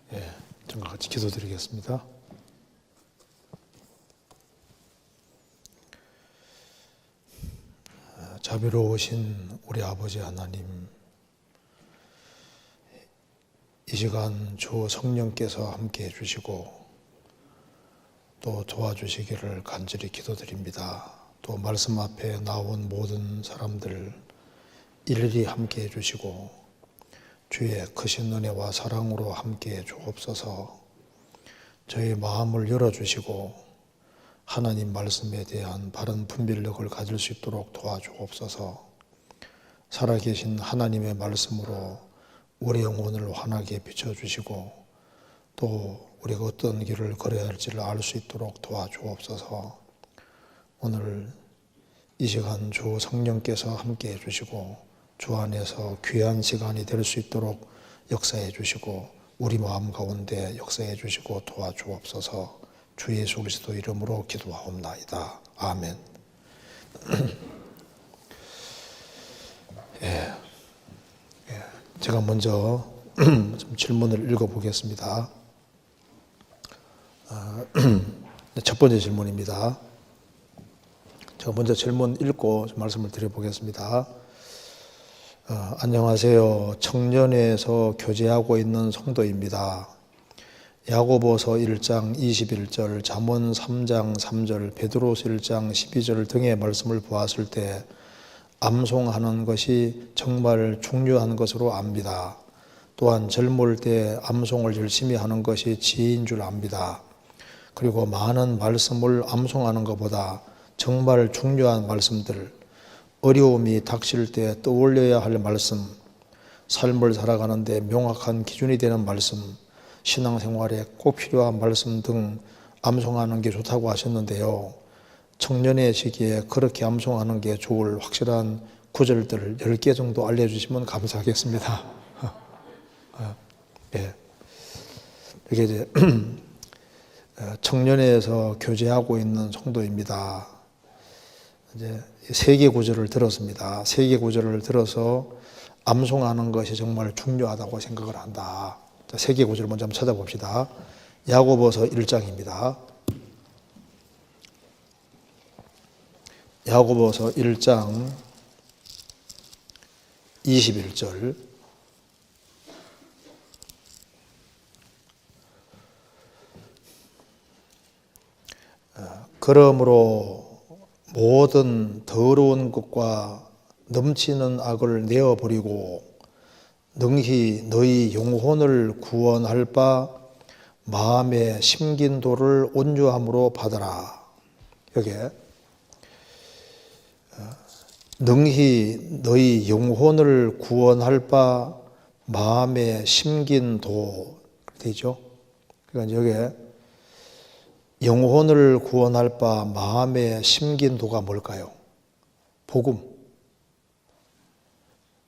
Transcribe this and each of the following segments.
저와 같이 기도드리겠습니다. 자비로우신 우리 아버지 하나님, 이 시간 주 성령께서 함께 해주시고 또 도와주시기를 간절히 기도드립니다. 또 말씀 앞에 나온 모든 사람들 일일이 함께 해주시고 주의 크신 은혜와 사랑으로 함께 주옵소서. 저희 마음을 열어주시고 하나님 말씀에 대한 바른 분별력을 가질 수 있도록 도와주옵소서. 살아계신 하나님의 말씀으로 우리 영혼을 환하게 비춰주시고 또 우리가 어떤 길을 걸어야 할지를 알 수 있도록 도와주옵소서. 오늘 이 시간 주 성령께서 함께 해주시고 주 안에서 귀한 시간이 될 수 있도록 역사해 주시고 우리 마음 가운데 역사해 주시고 도와주옵소서. 주 예수 그리스도 이름으로 기도하옵나이다. 아멘. 제가 먼저 좀 질문을 읽어보겠습니다. 첫 번째 질문입니다. 제가 먼저 질문 읽고 좀 말씀을 드려보겠습니다. 안녕하세요. 청년회에서 교제하고 있는 성도입니다. 야고보서 1장 21절, 잠언 3장 3절, 베드로서 1장 12절 등의 말씀을 보았을 때 암송하는 것이 정말 중요한 것으로 압니다. 또한 젊을 때 암송을 열심히 하는 것이 지혜인 줄 압니다. 그리고 많은 말씀을 암송하는 것보다 정말 중요한 말씀들, 어려움이 닥칠 때 떠올려야 할 말씀, 삶을 살아가는데 명확한 기준이 되는 말씀, 신앙생활에 꼭 필요한 말씀 등 암송하는 게 좋다고 하셨는데요. 청년의 시기에 그렇게 암송하는 게 좋을 확실한 구절들 10개 정도 알려주시면 감사하겠습니다. 이게 이제 청년회에서 교제하고 있는 성도입니다. 이제 세 개 구절을 들었습니다. 세 개 구절을 들어서 암송하는 것이 정말 중요하다고 생각을 한다. 세 개 구절을 먼저 한번 찾아봅시다. 야고보서 1장입니다. 야고보서 1장 21절. 그러므로 모든 더러운 것과 넘치는 악을 내어버리고 능히 너희 영혼을 구원할 바 마음에 심긴 도를 온유함으로 받아라. 여기에 능히 너희 영혼을 구원할 바 마음에 심긴 도 되죠. 그러니까 여기에 영혼을 구원할 바 마음에 심긴 도가 뭘까요? 복음.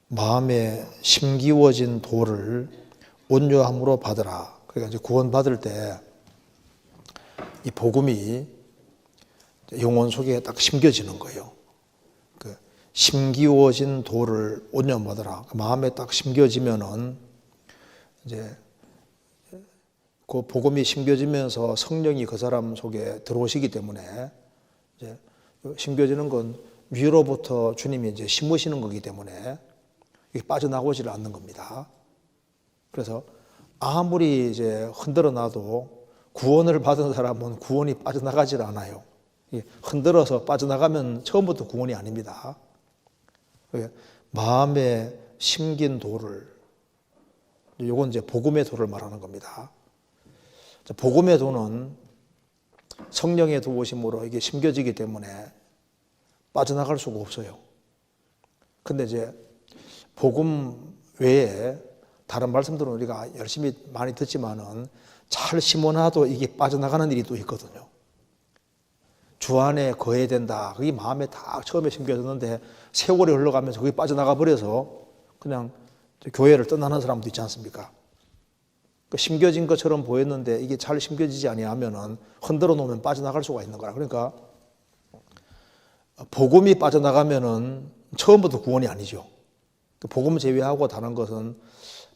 마음에 심기워진 도를 온유함으로 받으라. 그러니까 이제 구원받을 때 이 복음이 영혼 속에 딱 심겨지는 거예요. 그 심기워진 도를 온유함 받으라. 마음에 딱 심겨지면은 이제 그 복음이 심겨지면서 성령이 그 사람 속에 들어오시기 때문에 이제 심겨지는 건 위로부터 주님이 이제 심으시는 거기 때문에 이게 빠져나오질 않는 겁니다. 그래서 아무리 이제 흔들어 놔도 구원을 받은 사람은 구원이 빠져나가질 않아요. 흔들어서 빠져나가면 처음부터 구원이 아닙니다. 마음에 심긴 도를, 이건 이제 복음의 도를 말하는 겁니다. 복음의 도는 성령의 도우심으로 이게 심겨지기 때문에 빠져나갈 수가 없어요. 근데 이제 복음 외에 다른 말씀들은 우리가 열심히 많이 듣지만은 잘 심어놔도 이게 빠져나가는 일이 또 있거든요. 주 안에 거해야 된다. 그게 마음에 다 처음에 심겨졌는데 세월이 흘러가면서 그게 빠져나가 버려서 그냥 교회를 떠나는 사람도 있지 않습니까? 심겨진 것처럼 보였는데 이게 잘 심겨지지 아니하면은 흔들어 놓으면 빠져나갈 수가 있는 거라. 그러니까 복음이 빠져나가면은 처음부터 구원이 아니죠. 복음 제외하고 다른 것은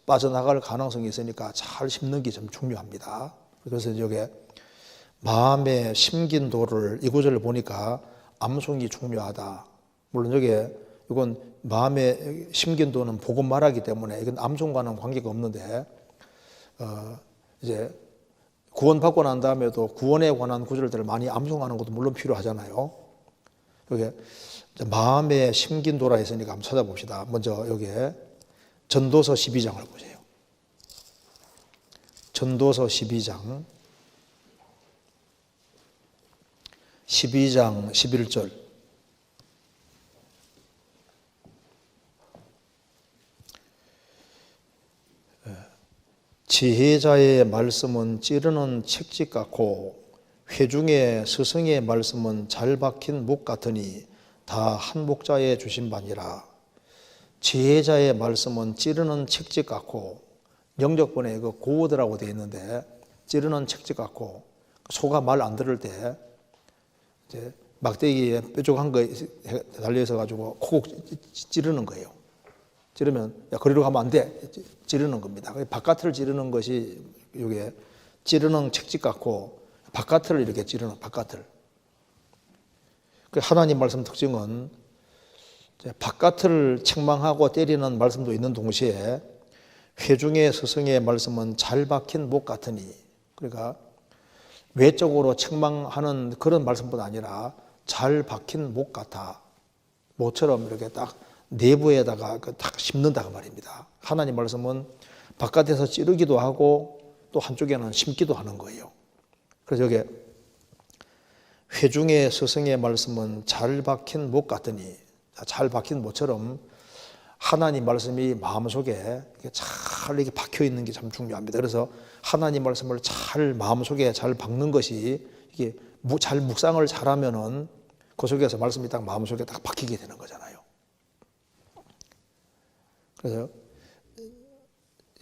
빠져나갈 가능성이 있으니까 잘 심는 게 좀 중요합니다. 그래서 이게 마음의 심긴도를 이 구절을 보니까 암송이 중요하다. 물론 이건 마음의 심긴도는 복음 말하기 때문에 이건 암송과는 관계가 없는데 이제 구원받고 난 다음에도 구원에 관한 구절들을 많이 암송하는 것도 물론 필요하잖아요. 여기 마음의 심긴도라 했으니까 한번 찾아봅시다. 먼저 여기에 전도서 12장을 보세요. 전도서 12장 11절 지혜자의 말씀은 찌르는 책짓 같고 회중의 스승의 말씀은 잘 박힌 목 같으니 다 한 목자에 주신 바니라. 지혜자의 말씀은 찌르는 책짓 같고, 영적본에 그 고우드라고 되어 있는데 찌르는 책짓 같고, 소가 말 안 들을 때 이제 막대기에 뾰족한 거 달려 있어 가지고 콕 찌르는 거예요. 찌르면 야 그리로 가면 안 돼. 찌르는 겁니다. 바깥을 찌르는 것이 이게 찌르는 책짓 같고 바깥을 이렇게 찌르는 바깥을. 하나님 말씀 특징은 바깥을 책망하고 때리는 말씀도 있는 동시에 회중의 스승의 말씀은 잘 박힌 목 같으니, 그러니까 외적으로 책망하는 그런 말씀뿐 아니라 잘 박힌 목 같아. 모처럼 이렇게 딱 내부에다가 딱 심는다 그 말입니다. 하나님 말씀은 바깥에서 찌르기도 하고 또 한쪽에는 심기도 하는 거예요. 그래서 여기 회중의 스승의 말씀은 잘 박힌 목 같으니, 잘 박힌 모처럼 하나님 말씀이 마음속에 잘 이렇게 박혀 있는 게 참 중요합니다. 그래서 하나님 말씀을 잘 마음속에 잘 박는 것이 이게 잘 묵상을 잘하면은 그 속에서 말씀이 딱 마음속에 딱 박히게 되는 거잖아요. 그래서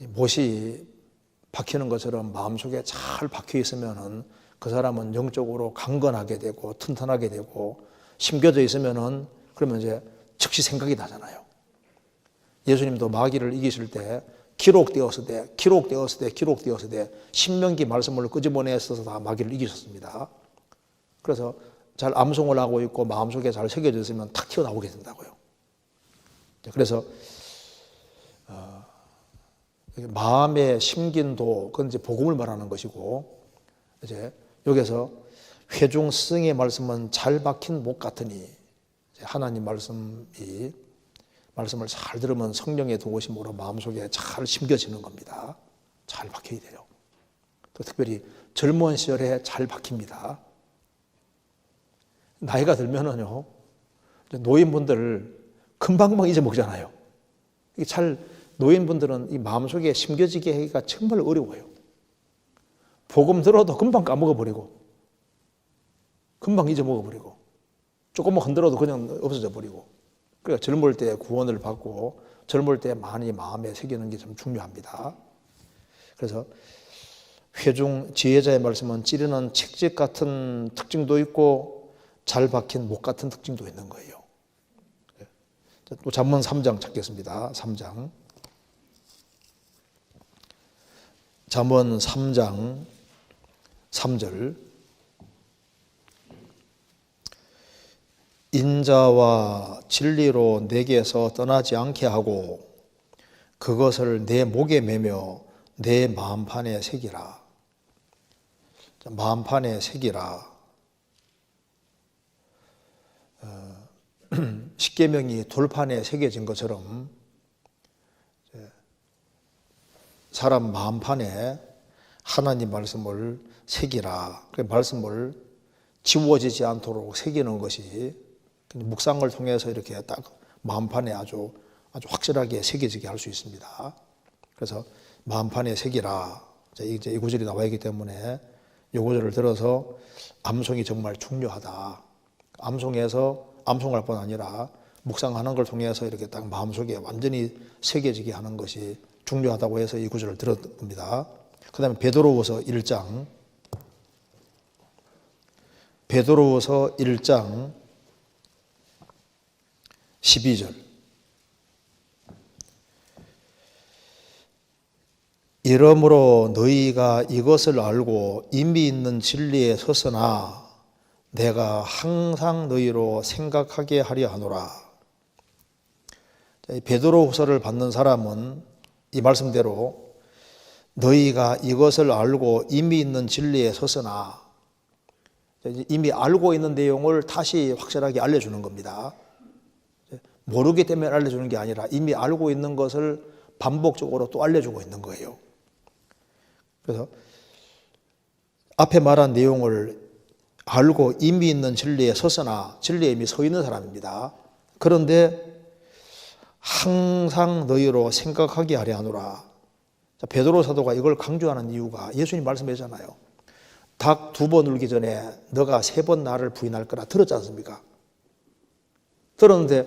못이 박히는 것처럼 마음속에 잘 박혀 있으면은 그 사람은 영적으로 강건하게 되고 튼튼하게 되고, 심겨져 있으면은 그러면 이제 즉시 생각이 나잖아요. 예수님도 마귀를 이기실 때 기록되었을 때 신명기 말씀을 끄집어내서 다 마귀를 이기셨습니다. 그래서 잘 암송을 하고 있고 마음속에 잘 새겨져 있으면 탁 튀어나오게 된다고요. 그래서 마음의 심긴도, 그건 이제 복음을 말하는 것이고, 이제 여기서 회중 스승의 말씀은 잘 박힌 목 같으니, 하나님 말씀을 잘 들으면 성령의 도우심으로 마음속에 잘 심겨지는 겁니다. 잘 박혀야 돼요. 또 특별히 젊은 시절에 잘 박힙니다. 나이가 들면은요, 노인분들 금방금방 잊어먹잖아요. 노인분들은 이 마음속에 심겨지게 하기가 정말 어려워요. 복음 들어도 금방 까먹어버리고, 금방 잊어먹어버리고, 조금만 흔들어도 그냥 없어져 버리고. 그러니까 젊을 때 구원을 받고 젊을 때 많이 마음에 새기는 게 좀 중요합니다. 그래서 회중 지혜자의 말씀은 찌르는 책짓 같은 특징도 있고 잘 박힌 목 같은 특징도 있는 거예요. 또 잠언 3장 찾겠습니다. 3장. 잠언 3장 3절. 인자와 진리로 내게서 떠나지 않게 하고 그것을 내 목에 매며 내 마음판에 새기라. 마음판에 새기라. 십계명이 돌판에 새겨진 것처럼 사람 마음판에 하나님 말씀을 새기라. 그 말씀을 지워지지 않도록 새기는 것이 묵상을 통해서 이렇게 딱 마음판에 아주 확실하게 새겨지게 할 수 있습니다. 그래서 마음판에 새기라. 이제 이 구절이 나와 있기 때문에 이 구절을 들어서 암송이 정말 중요하다. 암송할 뿐 아니라 묵상하는 걸 통해서 이렇게 딱 마음속에 완전히 새겨지게 하는 것이 중요하다고 해서 이 구절을 들었습니다. 그 다음에 베드로후서 1장 12절. 이러므로 너희가 이것을 알고 이미 있는 진리에 서서나 내가 항상 너희로 생각하게 하려 하노라. 베드로후서를 받는 사람은 이 말씀대로 너희가 이것을 알고 이미 있는 진리에 서서나, 이미 알고 있는 내용을 다시 확실하게 알려주는 겁니다. 모르기 때문에 알려주는 게 아니라 이미 알고 있는 것을 반복적으로 또 알려주고 있는 거예요. 그래서 앞에 말한 내용을 알고 이미 있는 진리에 서서나, 진리에 이미 서 있는 사람입니다. 그런데 항상 너희로 생각하게 하려 하노라. 베드로 사도가 이걸 강조하는 이유가 예수님 말씀하셨잖아요. 닭 2번 울기 전에 너가 3번 나를 부인할 거라 들었지 않습니까? 들었는데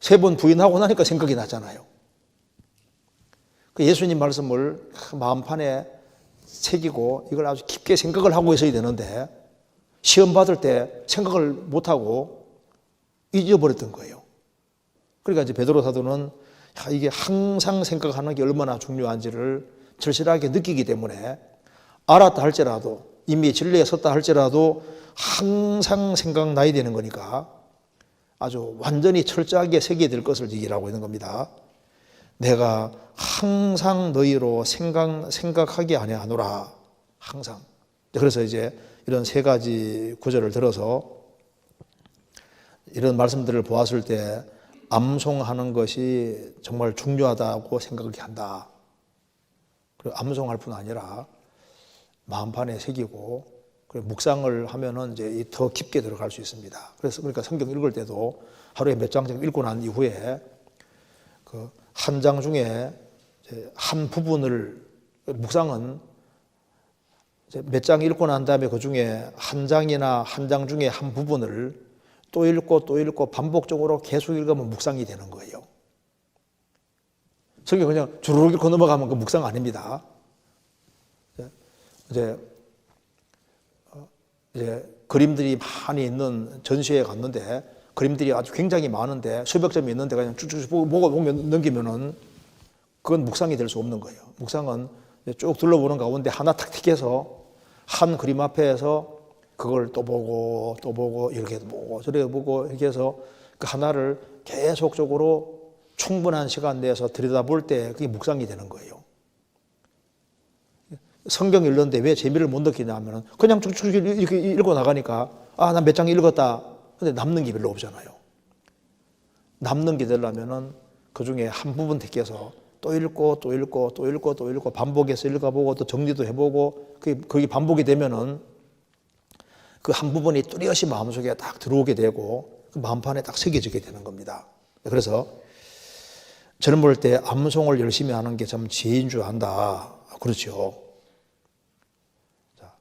3번 부인하고 나니까 생각이 났잖아요. 그 예수님 말씀을 마음판에 새기고 이걸 아주 깊게 생각을 하고 있어야 되는데 시험 받을 때 생각을 못하고 잊어버렸던 거예요. 그러니까 이제 베드로 사도는 이게 항상 생각하는 게 얼마나 중요한지를 절실하게 느끼기 때문에 알았다 할지라도, 이미 진리에 섰다 할지라도 항상 생각나야 되는 거니까 아주 완전히 철저하게 새겨야 될 것을 얘기를 하고 있는 겁니다. 내가 항상 너희로 생각하게 하노라. 항상. 그래서 이제 이런 3가지 구절을 들어서 이런 말씀들을 보았을 때 암송하는 것이 정말 중요하다고 생각을 한다. 그리고 암송할 뿐 아니라 마음판에 새기고 묵상을 하면은 이제 더 깊게 들어갈 수 있습니다. 그래서 그러니까 성경 읽을 때도 하루에 몇 장씩 읽고 난 이후에 그 한 장 중에 한 부분을, 묵상은 몇 장 읽고 난 다음에 그 중에 한 장이나 한 장 중에 한 부분을 또 읽고 또 읽고 반복적으로 계속 읽으면 묵상이 되는 거예요. 성경 그냥 주르륵 읽고 넘어가면 그 묵상 아닙니다. 이제 그림들이 많이 있는 전시회에 갔는데 그림들이 아주 굉장히 많은데 수백 점이 있는데 그냥 쭉쭉 보고 넘기면은 그건 묵상이 될 수 없는 거예요. 묵상은 쭉 둘러보는 가운데 하나 탁 택해서 한 그림 앞에서 그걸 또 보고 또 보고 이렇게 보고 저렇게 보고 이렇게 해서 그 하나를 계속적으로 충분한 시간 내에서 들여다볼 때 그게 묵상이 되는 거예요. 성경 읽는데 왜 재미를 못 느끼냐 하면 그냥 쭉쭉 이렇게 읽고 나가니까 난 몇 장 읽었다. 근데 남는 게 별로 없잖아요. 남는 게 되려면은 그 중에 한 부분 택해서 또 읽고 또 읽고 또 읽고 또 읽고 반복해서 읽어보고 또 정리도 해보고 그게 반복이 되면은 그 한 부분이 뚜렷이 마음속에 딱 들어오게 되고 그 마음판에 딱 새겨지게 되는 겁니다. 그래서 젊을 때 암송을 열심히 하는 게 참 지혜인 줄 안다. 그렇죠. 자,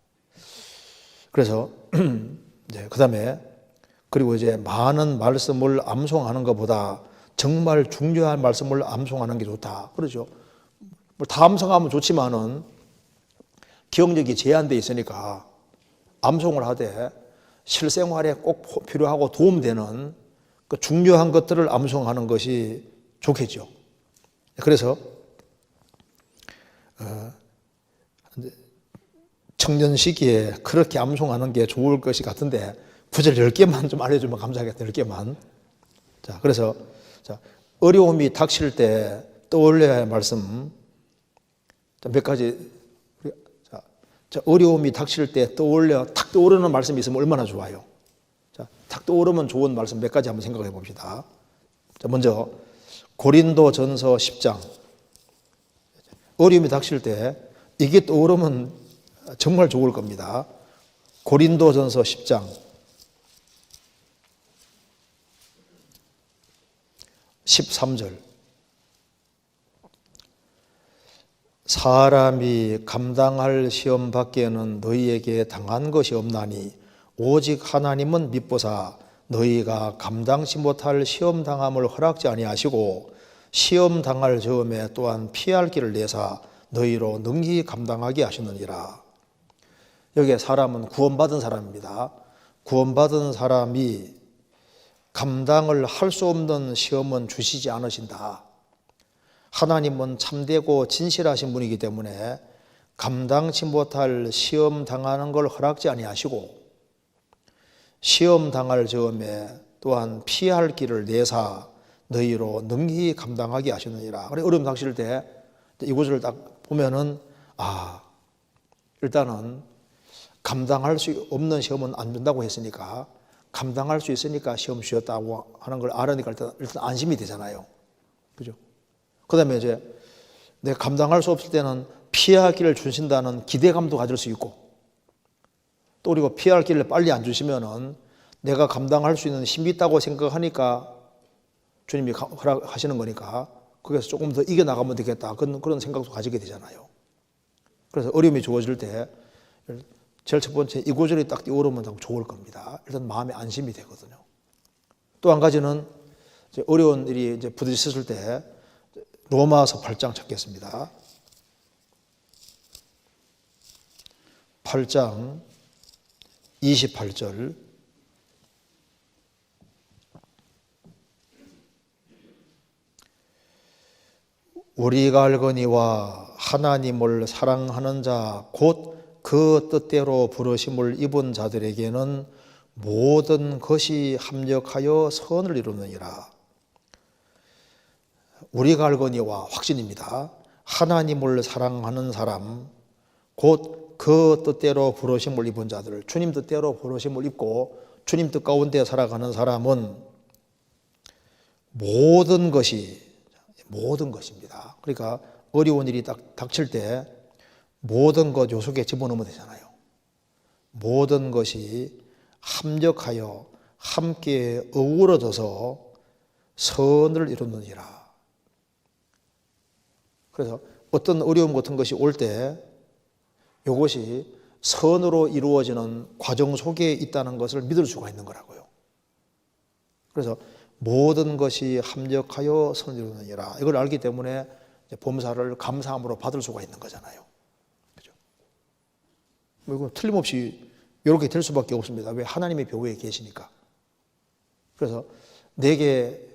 그래서 그 다음에 그리고 이제 많은 말씀을 암송하는 것보다 정말 중요한 말씀을 암송하는 게 좋다. 그렇죠. 다 암송하면 좋지만은 기억력이 제한되어 있으니까 암송을 하되 실생활에 꼭 필요하고 도움되는 그 중요한 것들을 암송하는 것이 좋겠죠. 그래서 청년 시기에 그렇게 암송하는 게 좋을 것이 같은데 구절 10개만 좀 알려주면 감사하겠다. 10개만. 자, 그래서 어려움이 닥칠 때 떠올려야 할 말씀 몇 가지. 어려움이 닥칠 때 탁 떠오르는 말씀이 있으면 얼마나 좋아요. 자, 탁 떠오르면 좋은 말씀 몇 가지 한번 생각해 봅시다. 자, 먼저 고린도전서 10장. 어려움이 닥칠 때 이게 떠오르면 정말 좋을 겁니다. 고린도전서 10장 13절. 사람이 감당할 시험 밖에는 너희에게 당한 것이 없나니 오직 하나님은 미보사 너희가 감당치 못할 시험 당함을 허락지 아니하시고 시험 당할 즈음에 또한 피할 길을 내사 너희로 능히 감당하게 하시느니라. 여기에 사람은 구원받은 사람입니다. 구원받은 사람이 감당을 할 수 없는 시험은 주시지 않으신다. 하나님은 참되고 진실하신 분이기 때문에 감당치 못할 시험 당하는 걸 허락지 아니하시고 시험 당할 즈음에 또한 피할 길을 내사 너희로 능히 감당하게 하시느니라. 그래 어려움 닥칠 때 이 구절을 딱 보면은 일단은 감당할 수 없는 시험은 안 준다고 했으니까 감당할 수 있으니까 시험 쉬었다고 하는 걸 알으니까 일단 안심이 되잖아요. 그죠? 그 다음에 이제 내가 감당할 수 없을 때는 피할 길을 주신다는 기대감도 가질 수 있고 또 그리고 피할 길을 빨리 안 주시면은 내가 감당할 수 있는 힘이 있다고 생각하니까 주님이 허락하시는 거니까 거기서 조금 더 이겨나가면 되겠다. 그런 생각도 가지게 되잖아요. 그래서 어려움이 주어질 때 제일 첫 번째 이 구절이 딱 띄어오르면 좋을 겁니다. 일단 마음에 안심이 되거든요. 또 한 가지는 이제 어려운 일이 이제 부딪혔을 때 로마서 8장 찾겠습니다. 8장 28절 우리가 알거니와 하나님을 사랑하는 자 곧 그 뜻대로 부르심을 입은 자들에게는 모든 것이 합력하여 선을 이루느니라. 우리가 알거니와 확신입니다. 하나님을 사랑하는 사람 곧 그 뜻대로 부르심을 입은 자들, 주님 뜻대로 부르심을 입고 주님 뜻 가운데 살아가는 사람은 모든 것입니다. 그러니까 어려운 일이 딱 닥칠 때 모든 것 요 속에 집어넣으면 되잖아요. 모든 것이 합력하여 함께 어우러져서 선을 이루느니라. 그래서 어떤 어려움 같은 것이 올 때 이것이 선으로 이루어지는 과정 속에 있다는 것을 믿을 수가 있는 거라고요. 그래서 모든 것이 합력하여 선을 이루느니라. 이걸 알기 때문에 범사를 감사함으로 받을 수가 있는 거잖아요. 그죠? 이거 틀림없이 이렇게 될 수밖에 없습니다. 왜? 하나님의 배후에 계시니까. 그래서 내게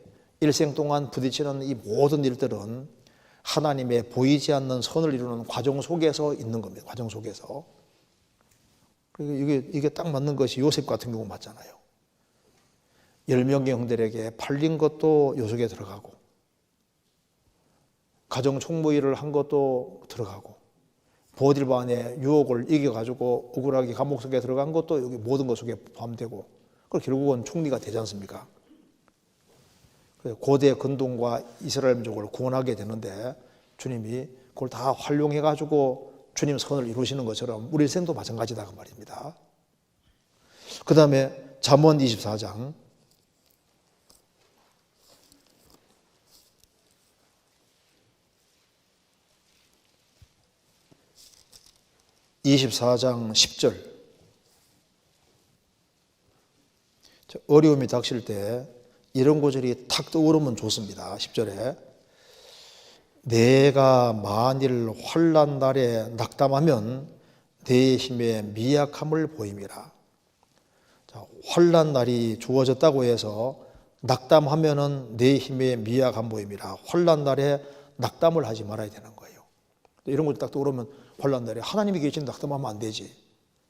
일생 동안 부딪히는 이 모든 일들은 하나님의 보이지 않는 선을 이루는 과정 속에서 있는 겁니다. 과정 속에서. 그리고 이게 딱 맞는 것이 요셉 같은 경우 맞잖아요. 10명의 형들에게 팔린 것도 요 속에 들어가고 가정 총무일을 한 것도 들어가고 보디발의 유혹을 이겨가지고 억울하게 감옥 속에 들어간 것도 여기 모든 것 속에 포함되고 그리고 결국은 총리가 되지 않습니까? 고대 근동과 이스라엘 민족을 구원하게 되는데 주님이 그걸 다 활용해가지고 주님 선을 이루시는 것처럼 우리 인생도 마찬가지다 그 말입니다. 그 다음에 잠언 24장 10절 어려움이 닥칠 때 이런 구절이 탁 떠오르면 좋습니다. 10절에 내가 만일 환난 날에 낙담하면 내 힘의 미약함을 보임이라. 환난 날이 주어졌다고 해서 낙담하면은 내 힘의 미약함 보임이라. 환난 날에 낙담을 하지 말아야 되는 거예요. 이런 걸 딱 떠오르면 환난 날에 하나님이 계신 낙담하면 안 되지.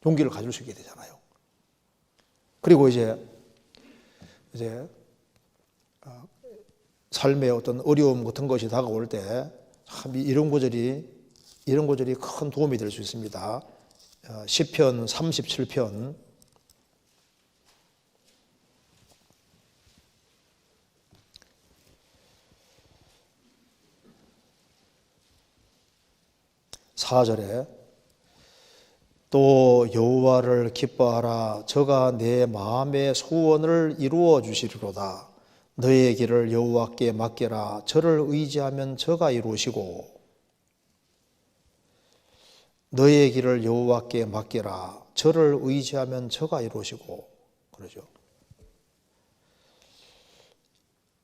용기를 가질 수 있게 되잖아요. 그리고 이제 삶의 어떤 어려움 같은 것이 다가올 때 참 이런 구절이 큰 도움이 될 수 있습니다. 시편 37편 4절에 또 여호와를 기뻐하라. 저가 내 마음의 소원을 이루어 주시리로다. 너의 길을 여호와께 맡기라. 저를 의지하면 저가 이루시고 너의 길을 여호와께 맡기라. 저를 의지하면 저가 이루시고 그러죠.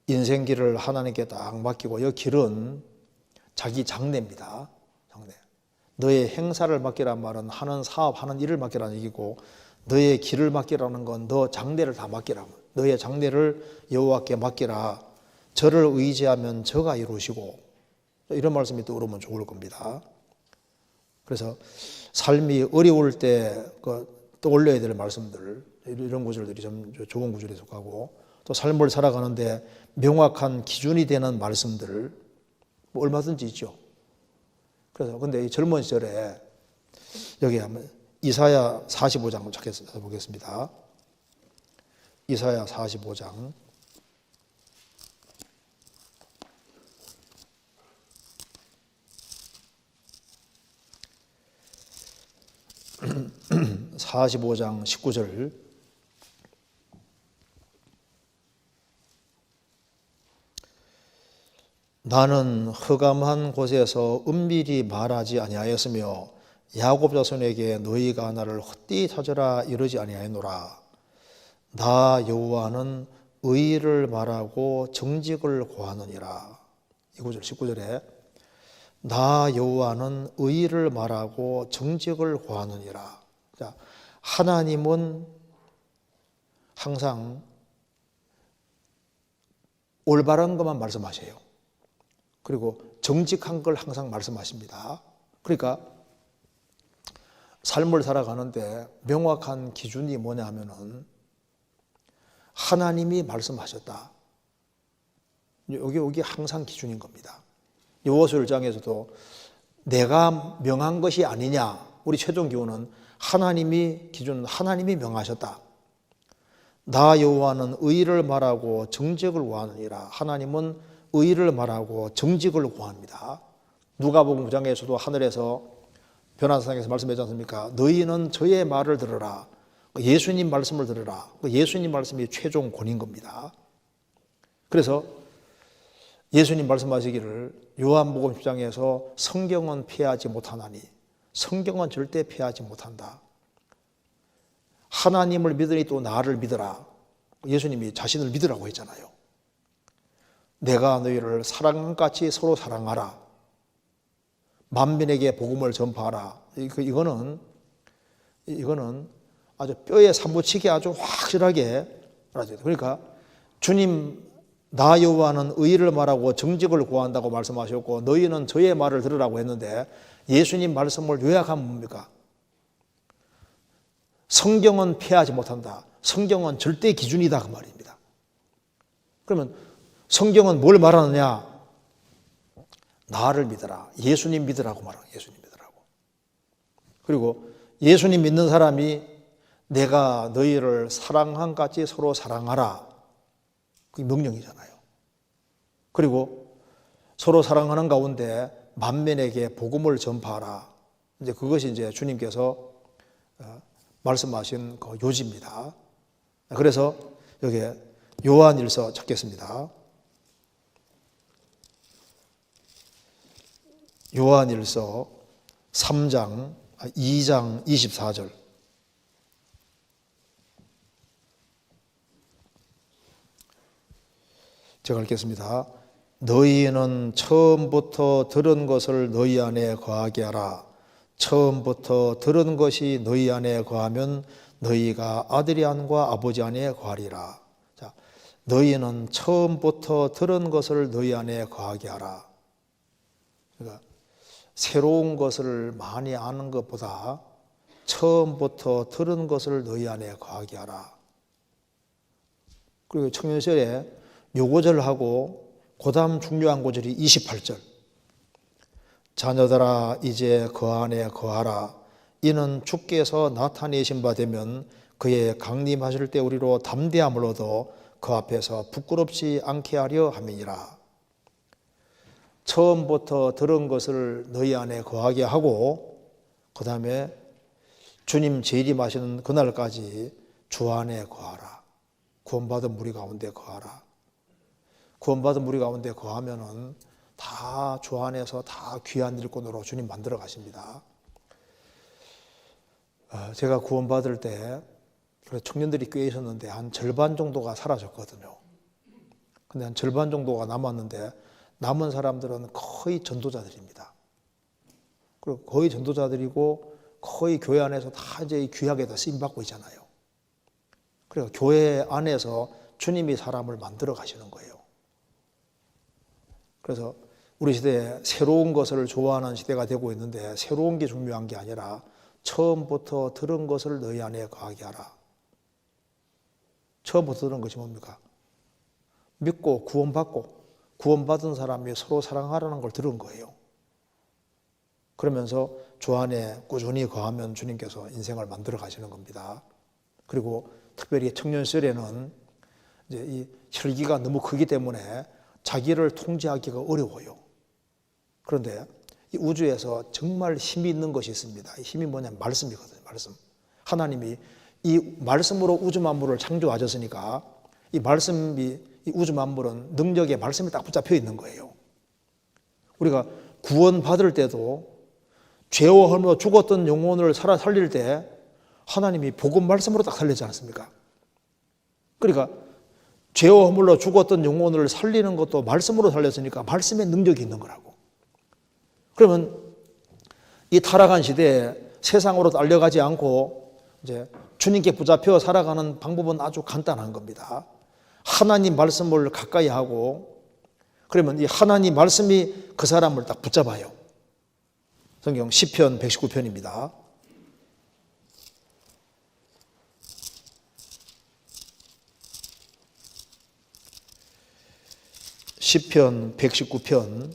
인생길을 하나님께 딱 맡기고 이 길은 자기 장래입니다. 장래. 너의 행사를 맡기란 말은 하는 사업, 하는 일을 맡기라는 얘기고 너의 길을 맡기라는 건 너 장래를 다 맡기라고. 너의 장래를 여호와께 맡기라. 저를 의지하면 저가 이루시고 이런 말씀이 떠오르면 좋을 겁니다. 그래서 삶이 어려울 때 떠올려야 될 말씀들, 이런 구절들이 좀 좋은 구절에 속하고, 또 삶을 살아가는데 명확한 기준이 되는 말씀들 뭐 얼마든지 있죠. 그래서 근데 이 젊은 시절에 여기 한번 이사야 45장 찾아서 보겠습니다. 이사야 45장 45장 19절. 나는 흑암한 곳에서 은밀히 말하지 아니하였으며 야곱 자손에게 너희가 나를 헛되이 찾으라 이러지 아니하였노라. 나 여호와는 의를 말하고 정직을 고하느니라. 이 구절 19절에 나 여호와는 의를 말하고 정직을 고하느니라. 자, 하나님은 항상 올바른 것만 말씀하세요. 그리고 정직한 걸 항상 말씀하십니다. 그러니까 삶을 살아가는데 명확한 기준이 뭐냐면은 하나님이 말씀하셨다. 여기 항상 기준인 겁니다. 요호수아 1장에서도 내가 명한 것이 아니냐. 우리 최종 기호는 하나님이 기준은 하나님이 명하셨다. 나 여호와는 의를 말하고 정직을 구하느니라. 하나님은 의를 말하고 정직을 구합니다. 누가복음 9장에서도 하늘에서 변화사상에서 말씀하지 않습니까? 너희는 저의 말을 들으라. 예수님 말씀을 들으라. 예수님 말씀이 최종 권인 겁니다. 그래서 예수님 말씀하시기를 요한복음 10장에서 성경은 피하지 못하나니 성경은 절대 피하지 못한다. 하나님을 믿으니 또 나를 믿으라. 예수님이 자신을 믿으라고 했잖아요. 내가 너희를 사랑한 같이 서로 사랑하라. 만민에게 복음을 전파하라. 이거는 아주 뼈에 사무치게 아주 확실하게 알아줘야 돼요. 그러니까 주님 나 여호와는 의를 말하고 정직을 구한다고 말씀하셨고 너희는 저의 말을 들으라고 했는데 예수님 말씀을 요약하면 뭡니까? 성경은 피하지 못한다. 성경은 절대 기준이다 그 말입니다. 그러면 성경은 뭘 말하느냐? 나를 믿어라. 예수님 믿으라고 말하는 예수님 믿으라고. 그리고 예수님 믿는 사람이 내가 너희를 사랑한 같이 서로 사랑하라. 그게 명령이잖아요. 그리고 서로 사랑하는 가운데 만민에게 복음을 전파하라. 이제 그것이 이제 주님께서 말씀하신 그 요지입니다. 그래서 여기 요한일서 찾겠습니다. 요한일서 2장 24절. 제가 읽겠습니다. 너희는 처음부터 들은 것을 너희 안에 거하게 하라. 처음부터 들은 것이 너희 안에 거하면 너희가 아들이 안과 아버지 안에 거하리라. 자, 너희는 처음부터 들은 것을 너희 안에 거하게 하라. 그러니까 새로운 것을 많이 아는 것보다 처음부터 들은 것을 너희 안에 거하게 하라. 그리고 청년 시절에 요 구절하고 그 다음 중요한 구절이 28절. 자녀들아 이제 그 안에 거하라. 이는 주께서 나타내신 바 되면 그의 강림하실 때 우리로 담대함을 얻어 그 앞에서 부끄럽지 않게 하려 함이니라. 처음부터 들은 것을 너희 안에 거하게 하고 그 다음에 주님 재림하시는 그날까지 주 안에 거하라. 구원받은 무리 가운데 거하라. 구원받은 무리 가운데 거하면은 다 주 안에서 다 귀한 일꾼으로 주님 만들어 가십니다. 제가 구원받을 때 청년들이 꽤 있었는데 한 절반 정도가 사라졌거든요. 근데 한 절반 정도가 남았는데 남은 사람들은 거의 전도자들입니다. 그리고 거의 전도자들이고 거의 교회 안에서 다 이제 귀하게 다 쓰임받고 있잖아요. 그래서 교회 안에서 주님이 사람을 만들어 가시는 거예요. 그래서 우리 시대에 새로운 것을 좋아하는 시대가 되고 있는데 새로운 게 중요한 게 아니라 처음부터 들은 것을 너희 안에 거하게 하라. 처음부터 들은 것이 뭡니까? 믿고 구원받고 구원받은 사람이 서로 사랑하라는 걸 들은 거예요. 그러면서 주 안에 꾸준히 거하면 주님께서 인생을 만들어 가시는 겁니다. 그리고 특별히 청년 시절에는 이제 이 혈기가 너무 크기 때문에 자기를 통제하기가 어려워요. 그런데 이 우주에서 정말 힘이 있는 것이 있습니다. 이 힘이 뭐냐면 말씀이거든요. 말씀. 하나님이 이 말씀으로 우주 만물을 창조하셨으니까 이 말씀이 이 우주 만물은 능력에 말씀이 딱 붙잡혀 있는 거예요. 우리가 구원받을 때도 죄와 헐며 죽었던 영혼을 살릴 때 하나님이 복음 말씀으로 딱 살리지 않습니까? 그러니까 죄와 허물로 죽었던 영혼을 살리는 것도 말씀으로 살렸으니까 말씀의 능력이 있는 거라고. 그러면 이 타락한 시대에 세상으로 달려가지 않고 이제 주님께 붙잡혀 살아가는 방법은 아주 간단한 겁니다. 하나님 말씀을 가까이 하고 그러면 이 하나님 말씀이 그 사람을 딱 붙잡아요. 성경 시편 119편입니다. 시편 119편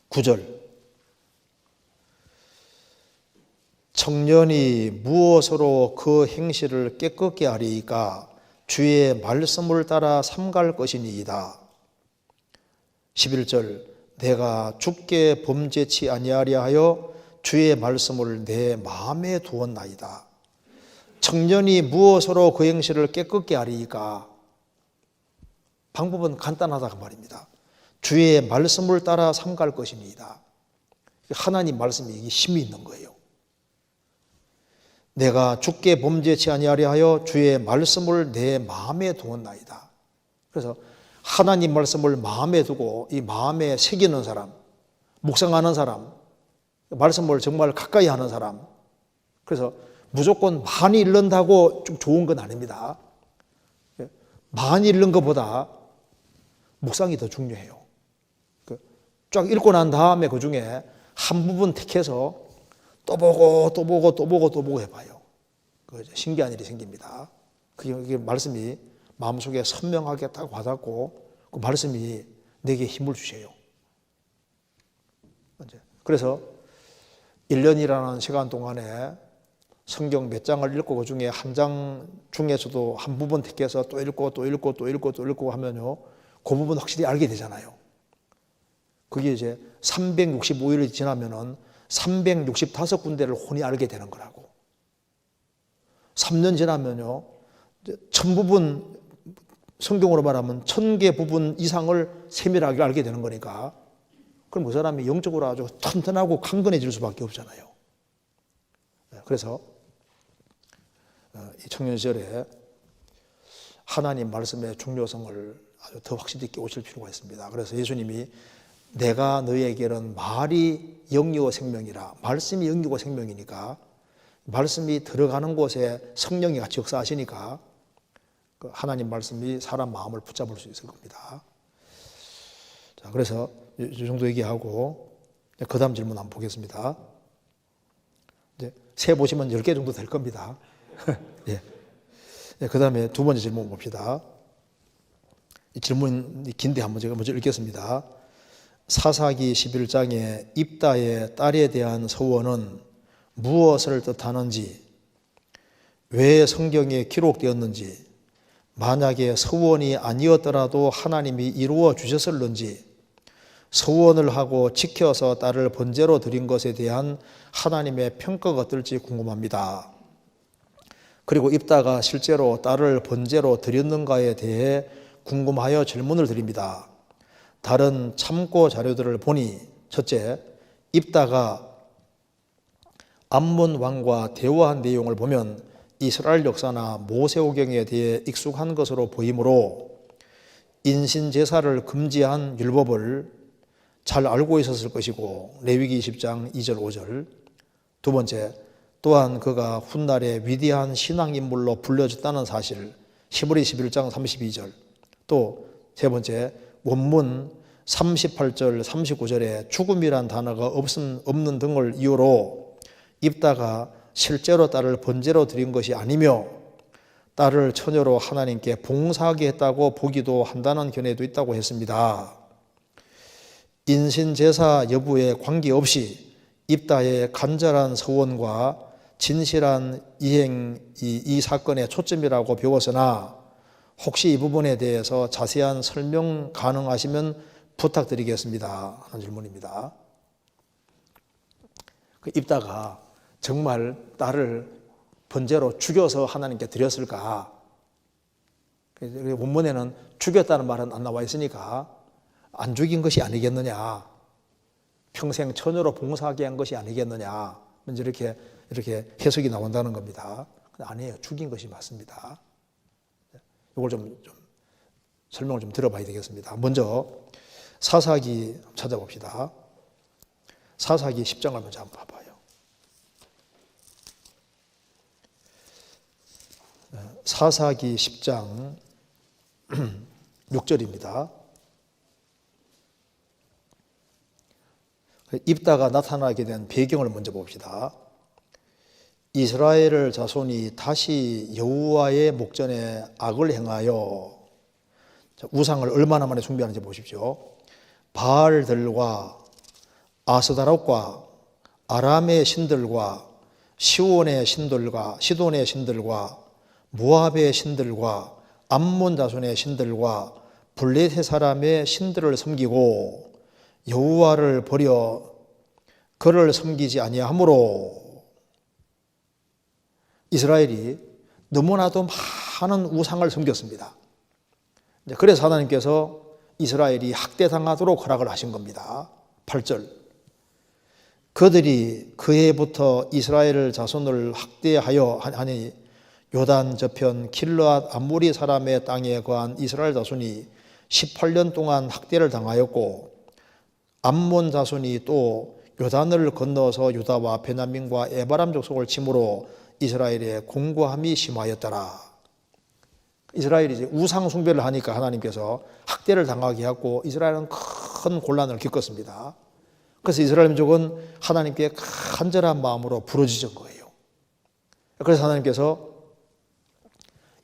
9절 청년이 무엇으로 그 행실을 깨끗게 하리이까 주의 말씀을 따라 삼갈 것이니이다. 11절 내가 주께 범죄치 아니하려 하여 주의 말씀을 내 마음에 두었나이다. 청년이 무엇으로 그 행실을 깨끗게 하리이까 방법은 간단하다고 말입니다. 주의 말씀을 따라 삼갈 것이니이다. 하나님 말씀이 힘이 있는 거예요. 내가 주께 범죄치 아니하려 하여 주의 말씀을 내 마음에 두었나이다. 그래서 하나님 말씀을 마음에 두고 이 마음에 새기는 사람, 묵상하는 사람, 말씀을 정말 가까이 하는 사람. 그래서 무조건 많이 읽는다고 좀 좋은 건 아닙니다. 많이 읽는 것보다 묵상이 더 중요해요. 쫙 읽고 난 다음에 그 중에 한 부분 택해서 또 보고 또 보고 또 보고 또 보고 해봐요. 신기한 일이 생깁니다. 그게 말씀이 마음속에 선명하게 딱 와닿고 그 말씀이 내게 힘을 주셔요. 그래서 1년이라는 시간 동안에 성경 몇 장을 읽고 그 중에 한 장 중에서도 한 부분 택해서 또 읽고 또 읽고 또 읽고 또 읽고 하면요. 그 부분 확실히 알게 되잖아요. 그게 이제 365일이 지나면은 365군데를 혼이 알게 되는 거라고. 3년 지나면요. 1000부분, 성경으로 말하면 1000개 부분 이상을 세밀하게 알게 되는 거니까 그럼 그 사람이 영적으로 아주 튼튼하고 강건해질 수밖에 없잖아요. 그래서 이 청년 시절에 하나님 말씀의 중요성을 아주 더 확실히 깨우칠 필요가 있습니다. 그래서 예수님이 내가 너희에게는 말이 영이요 생명이라. 말씀이 영이고 생명이니까 말씀이 들어가는 곳에 성령이 같이 역사하시니까 그 하나님 말씀이 사람 마음을 붙잡을 수 있을 겁니다. 자, 그래서 이 정도 얘기하고 그 다음 질문 한번 보겠습니다. 이제 세 보시면 10개 정도 될 겁니다. 예. 그 다음에 두 번째 질문 봅시다. 이 질문이 긴데 한번 제가 먼저 읽겠습니다. 사사기 11장의 입다의 딸에 대한 서원은 무엇을 뜻하는지, 왜 성경에 기록되었는지, 만약에 서원이 아니었더라도 하나님이 이루어 주셨을는지, 서원을 하고 지켜서 딸을 번제로 드린 것에 대한 하나님의 평가가 어떨지 궁금합니다. 그리고 입다가 실제로 딸을 번제로 드렸는가에 대해 궁금하여 질문을 드립니다. 다른 참고 자료들을 보니 첫째, 입다가 암몬 왕과 대화한 내용을 보면 이스라엘 역사나 모세오경에 대해 익숙한 것으로 보이므로 인신제사를 금지한 율법을 잘 알고 있었을 것이고 레위기 20장 2절 5절. 두 번째, 또한 그가 훗날에 위대한 신앙인물로 불려졌다는 사실 히브리 11장 32절. 또 세 번째, 원문 38절, 39절에 죽음이란 단어가 없는 등을 이유로 입다가 실제로 딸을 번제로 드린 것이 아니며 딸을 처녀로 하나님께 봉사하게 했다고 보기도 한다는 견해도 있다고 했습니다. 인신제사 여부에 관계없이 입다의 간절한 서원과 진실한 이행이 이 사건의 초점이라고 배웠으나 혹시 이 부분에 대해서 자세한 설명 가능하시면 부탁드리겠습니다 하는 질문입니다. 그 입다가 정말 딸을 번제로 죽여서 하나님께 드렸을까? 원문에는 죽였다는 말은 안 나와 있으니까 안 죽인 것이 아니겠느냐, 평생 처녀로 봉사하게 한 것이 아니겠느냐, 먼저 이렇게 해석이 나온다는 겁니다. 아니에요. 죽인 것이 맞습니다. 이걸 좀 설명을 좀 들어봐야 되겠습니다. 먼저 사사기 찾아봅시다. 사사기 10장을 먼저 한번 봐봐요. 사사기 10장 6절입니다. 입다가 나타나게 된 배경을 먼저 봅시다. 이스라엘 자손이 다시 여호와의 목전에 악을 행하여, 우상을 얼마나 만에 숭배하는지 보십시오. 바알들과 아스다롯과 아람의 신들과 시돈의 신들과 모압의 신들과 암몬 자손의 신들과 블레셋 사람의 신들을 섬기고 여호와를 버려 그를 섬기지 아니하므로 이스라엘이 너무나도 많은 우상을 섬겼습니다. 그래서 하나님께서 이스라엘이 학대당하도록 허락을 하신 겁니다. 8절, 그들이 그 해부터 이스라엘 자손을 학대하여 하니 요단 저편 길르앗 암모리 사람의 땅에 거한 이스라엘 자손이 18년 동안 학대를 당하였고 암몬 자손이 또 요단을 건너서 유다와 베냐민과 에바람 족속을 침으로 이스라엘의 공고함이 심하였더라. 이스라엘이 이제 우상 숭배를 하니까 하나님께서 학대를 당하게 하고 이스라엘은 큰 곤란을 겪었습니다. 그래서 이스라엘 민족은 하나님께 간절한 마음으로 부르짖은 거예요. 그래서 하나님께서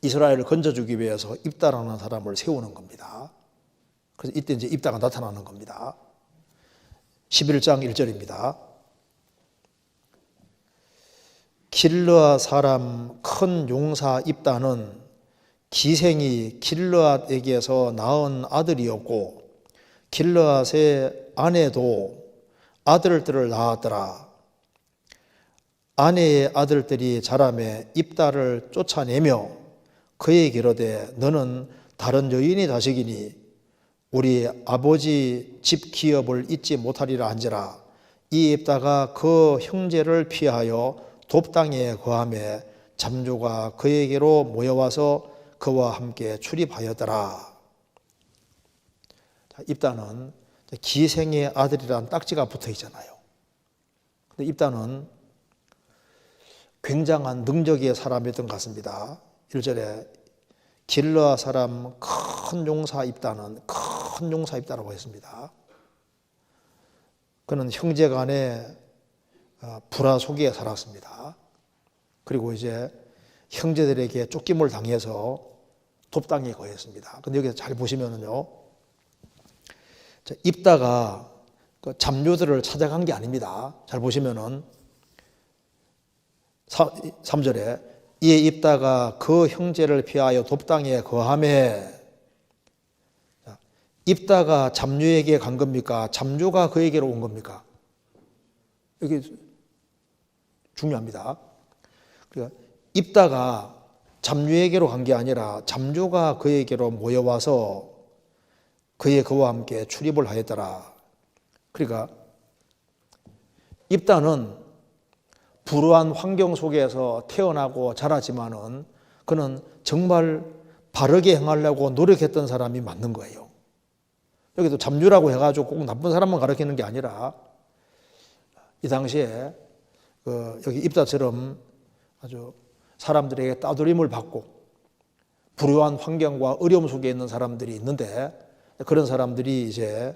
이스라엘을 건져주기 위해서 입다라는 사람을 세우는 겁니다. 그래서 이때 이제 입다가 나타나는 겁니다. 11장 1절입니다. 길르앗 사람 큰 용사 입다는 기생이 길르앗에게서 낳은 아들이었고 길르앗의 아내도 아들들을 낳았더라. 아내의 아들들이 자라매 입다를 쫓아내며 그에게 이르되 너는 다른 여인의 자식이니 우리 아버지 집 기업을 잊지 못하리라 한지라. 이 입다가 그 형제를 피하여 돕당에 거하며 잠조가 그에게로 모여와서 그와 함께 출입하였더라. 입다는 기생의 아들이란 딱지가 붙어 있잖아요. 근데 입다는 굉장한 능력의 사람이었던 것 같습니다. 1절에 길르앗 사람 큰 용사 입다는 큰 용사 입다라고 했습니다. 그는 형제 간의 불화 속에 살았습니다. 그리고 이제 형제들에게 쫓김을 당해서 돕당에 거했습니다. 근데 여기서 잘 보시면은요, 입다가 그 잡료들을 찾아간 게 아닙니다. 잘 보시면은 3절에 이에 입다가 그 형제를 피하여 돕당에 거하매, 입다가 잡료에게 간 겁니까? 잡료가 그에게로 온 겁니까? 이게 중요합니다. 그러니까 입다가 잡료에게로 간 게 아니라 잡료가 그에게로 모여와서 그와 함께 출입을 하였더라. 그러니까 입다는 불우한 환경 속에서 태어나고 자라지만은 그는 정말 바르게 행하려고 노력했던 사람이 맞는 거예요. 여기도 잡류라고 해가지고 꼭 나쁜 사람만 가르치는 게 아니라 이 당시에 여기 입다처럼 아주 사람들에게 따돌림을 받고 불우한 환경과 어려움 속에 있는 사람들이 있는데 그런 사람들이 이제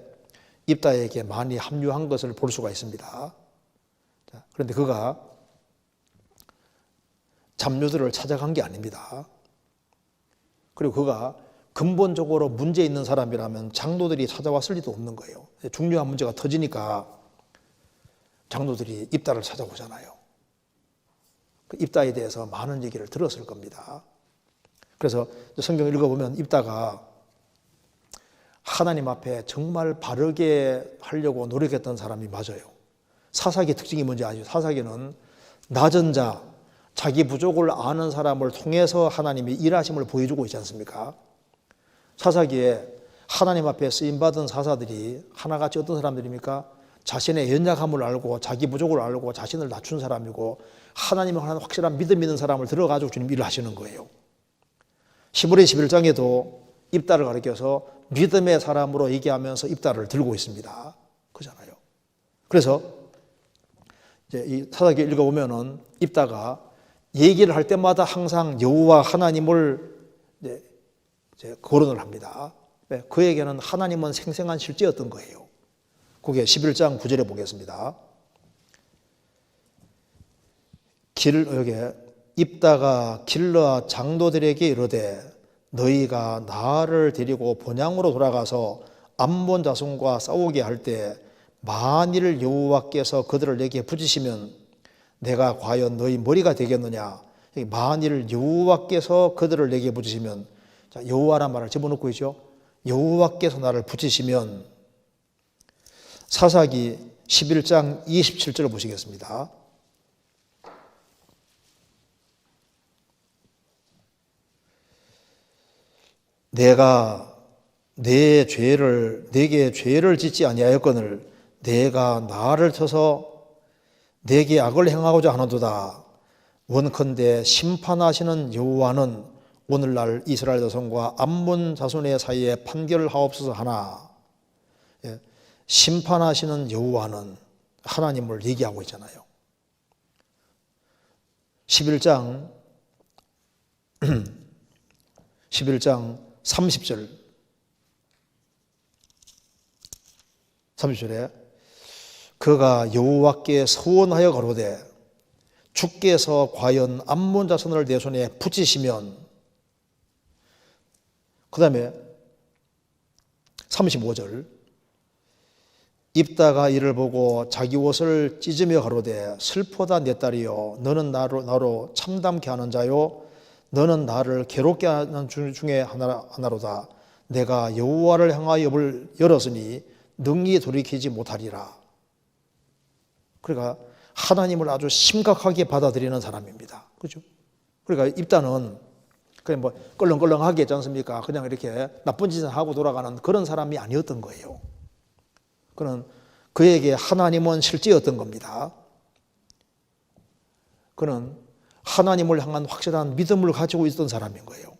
입다에게 많이 합류한 것을 볼 수가 있습니다. 그런데 그가 잡류들을 찾아간 게 아닙니다. 그리고 그가 근본적으로 문제 있는 사람이라면 장로들이 찾아왔을 리도 없는 거예요. 중요한 문제가 터지니까 장로들이 입다를 찾아오잖아요. 그 입다에 대해서 많은 얘기를 들었을 겁니다. 그래서 성경을 읽어보면 입다가 하나님 앞에 정말 바르게 하려고 노력했던 사람이 맞아요. 사사기의 특징이 뭔지 아시죠? 사사기는 낮은 자, 자기 부족을 아는 사람을 통해서 하나님이 일하심을 보여주고 있지 않습니까? 사사기에 하나님 앞에 쓰임받은 사사들이 하나같이 어떤 사람들입니까? 자신의 연약함을 알고 자기 부족을 알고 자신을 낮춘 사람이고 하나님을 하는 확실한 믿음 있는 사람을 들어가지고 주님 일을 하시는 거예요. 히브리 11장에도 입다를 가리켜서 믿음의 사람으로 얘기하면서 입다를 들고 있습니다. 그잖아요. 그래서 이제 이 사사기 읽어보면은 입다가 얘기를 할 때마다 항상 여호와 하나님을 이제 거론을 합니다. 그에게는 하나님은 생생한 실제였던 거예요. 그게 11장 9절에 보겠습니다. 여기 입다가 길르아 장로들에게 이르되 너희가 나를 데리고 본향으로 돌아가서 암몬 자손과 싸우게 할 때 만일 여호와께서 그들을 내게 붙이시면 내가 과연 너희 머리가 되겠느냐. 만일 여호와께서 그들을 내게 붙이시면, 자, 여호와란 말을 집어넣고 있죠. 여호와께서 나를 붙이시면, 사사기 11장 27절을 보시겠습니다. 내가 내게 죄를 짓지 아니하였거늘 내가 나를 쳐서 내게 악을 행하고자 하는도다. 원컨대 심판하시는 여호와는 오늘날 이스라엘 자손과 암몬 자손의 사이에 판결을 하옵소서 하나. 심판하시는 여호와는 하나님을 얘기하고 있잖아요. 11장 30절에 그가 여호와께 서원하여 가로되 주께서 과연 암몬 자손을 내 손에 붙이시면, 그 다음에 35절 입다가 이를 보고 자기 옷을 찢으며 가로되 슬퍼다 내 딸이여 너는 나로 참담케 하는 자요 너는 나를 괴롭게 하는 중에 하나로다. 내가 여호와를 향하여 입을 열었으니 능히 돌이키지 못하리라. 그러니까 하나님을 아주 심각하게 받아들이는 사람입니다. 그렇죠? 그러니까 입다는 그냥 뭐 껄렁껄렁하게 했지 않습니까? 그냥 이렇게 나쁜 짓을 하고 돌아가는 그런 사람이 아니었던 거예요. 그에게 하나님은 실제였던 겁니다. 그는 하나님을 향한 확실한 믿음을 가지고 있던 사람인 거예요.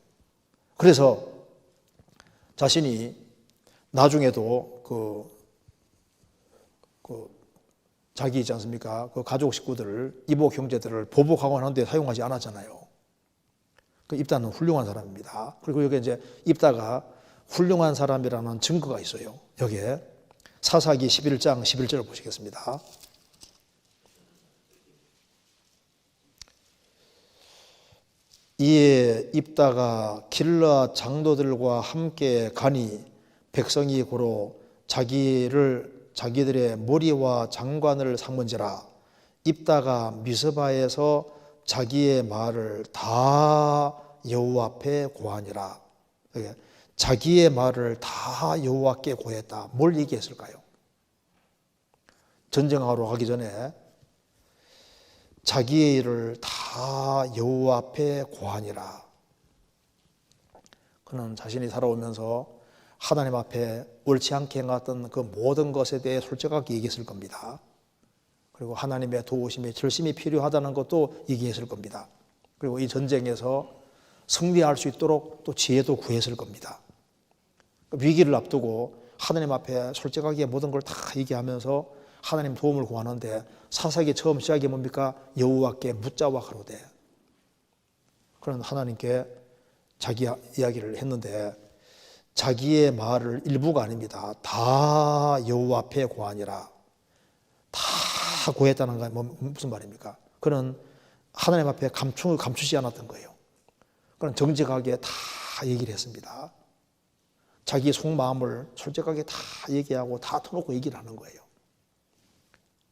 그래서 자신이 나중에도 자기 있지 않습니까? 그 가족 식구들을, 이복 형제들을 보복하고 하는 데 사용하지 않았잖아요. 그 입다는 훌륭한 사람입니다. 그리고 여기 이제 입다가 훌륭한 사람이라는 증거가 있어요. 여기에 사사기 11장 11절을 보시겠습니다. 이에 입다가 길르아 장로들과 함께 가니 백성이 고로 자기들의 머리와 장관을 삼은지라. 입다가 미스바에서 자기의 말을 다 여호와 앞에 고하니라. 자기의 말을 다 여호와께 고했다. 뭘 얘기했을까요? 전쟁하러 가기 전에 자기의 일을 다 여호와 앞에 고하니라. 그는 자신이 살아오면서 하나님 앞에 옳지 않게 행했던 그 모든 것에 대해 솔직하게 얘기했을 겁니다. 그리고 하나님의 도우심이 절심이 필요하다는 것도 얘기했을 겁니다. 그리고 이 전쟁에서 승리할 수 있도록 또 지혜도 구했을 겁니다. 위기를 앞두고 하나님 앞에 솔직하게 모든 걸 다 얘기하면서 하나님 도움을 구하는데 사사기 처음 시작이 뭡니까? 여호와께 묻자와 가로되. 그런 하나님께 자기 이야기를 했는데 자기의 말을 일부가 아닙니다. 다 여호와 앞에 고하니라. 다 고했다는 건 무슨 말입니까? 그는 하나님 앞에 감추지 않았던 거예요. 그는 정직하게 다 얘기를 했습니다. 자기 속마음을 솔직하게 다 얘기하고 다 터놓고 얘기를 하는 거예요.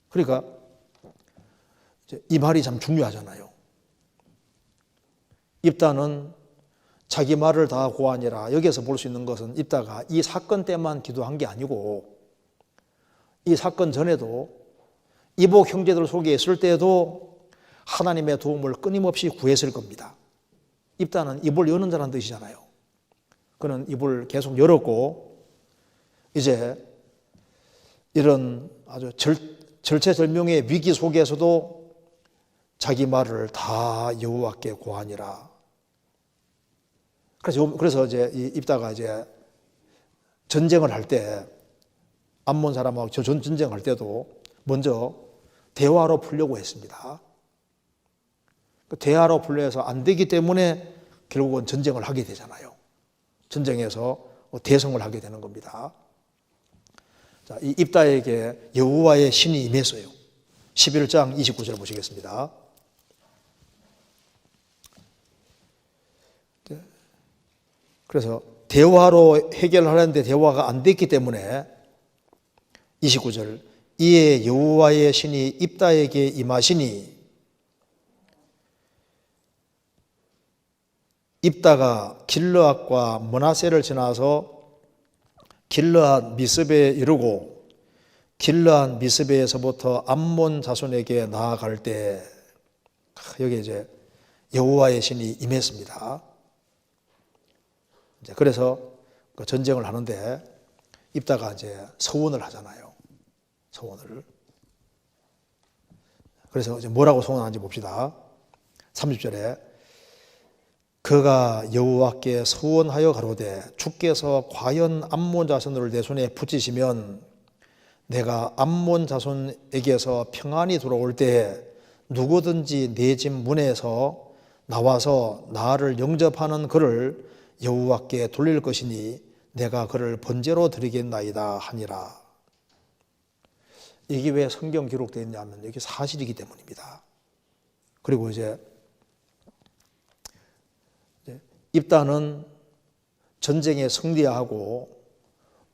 그러니까 이 말이 참 중요하잖아요. 입다는 자기 말을 다 고하니라. 여기에서 볼 수 있는 것은 입다가 이 사건 때만 기도한 게 아니고 이 사건 전에도 이복 형제들 속에 있을 때에도 하나님의 도움을 끊임없이 구했을 겁니다. 입다는 입을 여는 자라는 뜻이잖아요. 그는 입을 계속 열었고 이제 이런 아주 절체절명의 위기 속에서도 자기 말을 다 여호와께 고하니라. 그래서 이제 입다가 이제 전쟁을 할 때 암몬 사람하고 전쟁할 때도 먼저 대화로 풀려고 했습니다. 대화로 풀려서 안 되기 때문에 결국은 전쟁을 하게 되잖아요. 전쟁에서 대성을 하게 되는 겁니다. 자, 이 입다에게 여호와의 신이 임했어요. 11장 29절 보시겠습니다. 그래서 대화로 해결하려는데 대화가 안 됐기 때문에 29절 이에 여호와의 신이 입다에게 임하시니 입다가 길르앗과 므낫세를 지나서 길르앗 미스베에 이르고 길르앗 미스베에서부터 암몬 자손에게 나아갈 때 여기 이제 여호와의 신이 임했습니다. 그래서 전쟁을 하는데 입다가 이제 서원을 하잖아요. 서원을. 그래서 이제 뭐라고 서원하는지 봅시다. 30절에 그가 여호와께 서원하여 가로되 주께서 과연 암몬 자손을 내 손에 붙이시면 내가 암몬 자손에게서 평안이 돌아올 때 누구든지 내 집 문에서 나와서 나를 영접하는 그를 여호와께 돌릴 것이니 내가 그를 번제로 드리겠나이다 하니라. 이게 왜 성경 기록되어 있냐면 이게 사실이기 때문입니다. 그리고 이제 입다는 전쟁에 승리하고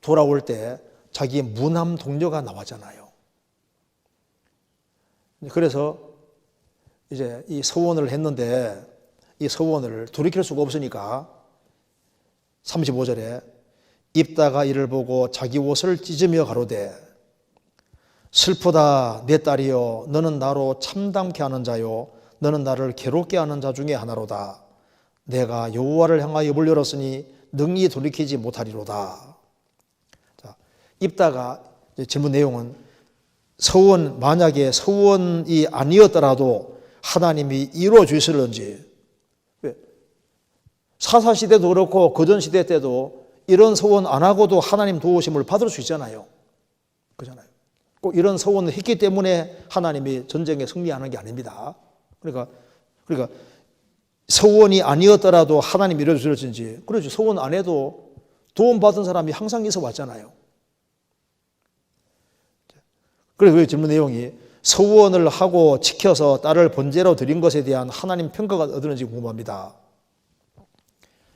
돌아올 때 자기 무남 동료가 나왔잖아요. 그래서 이제 이 서원을 했는데 이 서원을 돌이킬 수가 없으니까 35절에 입다가 이를 보고 자기 옷을 찢으며 가로되 슬프다 내 딸이여 너는 나로 참담케 하는 자요 너는 나를 괴롭게 하는 자 중에 하나로다. 내가 여호와를 향하여 입을 열었으니 능히 돌이키지 못하리로다. 자, 입다가 질문 내용은 만약에 서원이 아니었더라도 하나님이 이루어 주실런지. 사사시대도 그렇고 그전 시대 때도 이런 서원 안 하고도 하나님 도우심을 받을 수 있잖아요. 그렇잖아요. 꼭 이런 서원을 했기 때문에 하나님이 전쟁에 승리하는 게 아닙니다. 그러니까 서원이 아니었더라도 하나님이 이루어 주실지. 그렇죠. 서원 안 해도 도움받은 사람이 항상 있어 왔잖아요. 그래서 그 질문 내용이 서원을 하고 지켜서 딸을 번제로 드린 것에 대한 하나님 평가가 어떠는지 궁금합니다.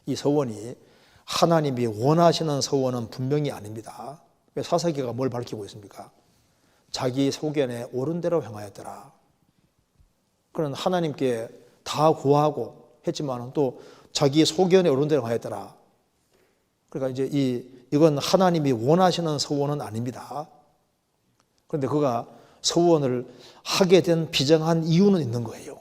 이 서원이 하나님이 원하시는 서원은 분명히 아닙니다. 사사기가 뭘 밝히고 있습니까? 자기 소견에 옳은 대로 행하였더라. 그는 하나님께 다 구하고 했지만 또 자기 소견에 옳은 대로 행하였더라. 그러니까 이제 이건 하나님이 원하시는 서원은 아닙니다. 그런데 그가 서원을 하게 된 비정한 이유는 있는 거예요.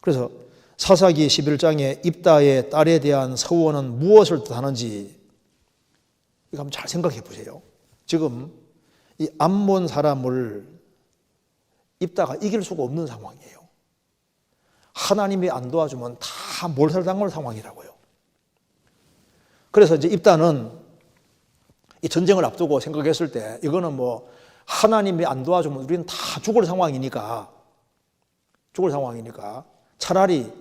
그래서 사사기 11장에 입다의 딸에 대한 서원은 무엇을 뜻하는지 이거 한번 잘 생각해 보세요. 지금 이 암몬 사람을 입다가 이길 수가 없는 상황이에요. 하나님이 안 도와주면 다 몰살당할 상황이라고요. 그래서 이제 입다는 이 전쟁을 앞두고 생각했을 때 이거는 뭐 하나님이 안 도와주면 우리는 다 죽을 상황이니까 차라리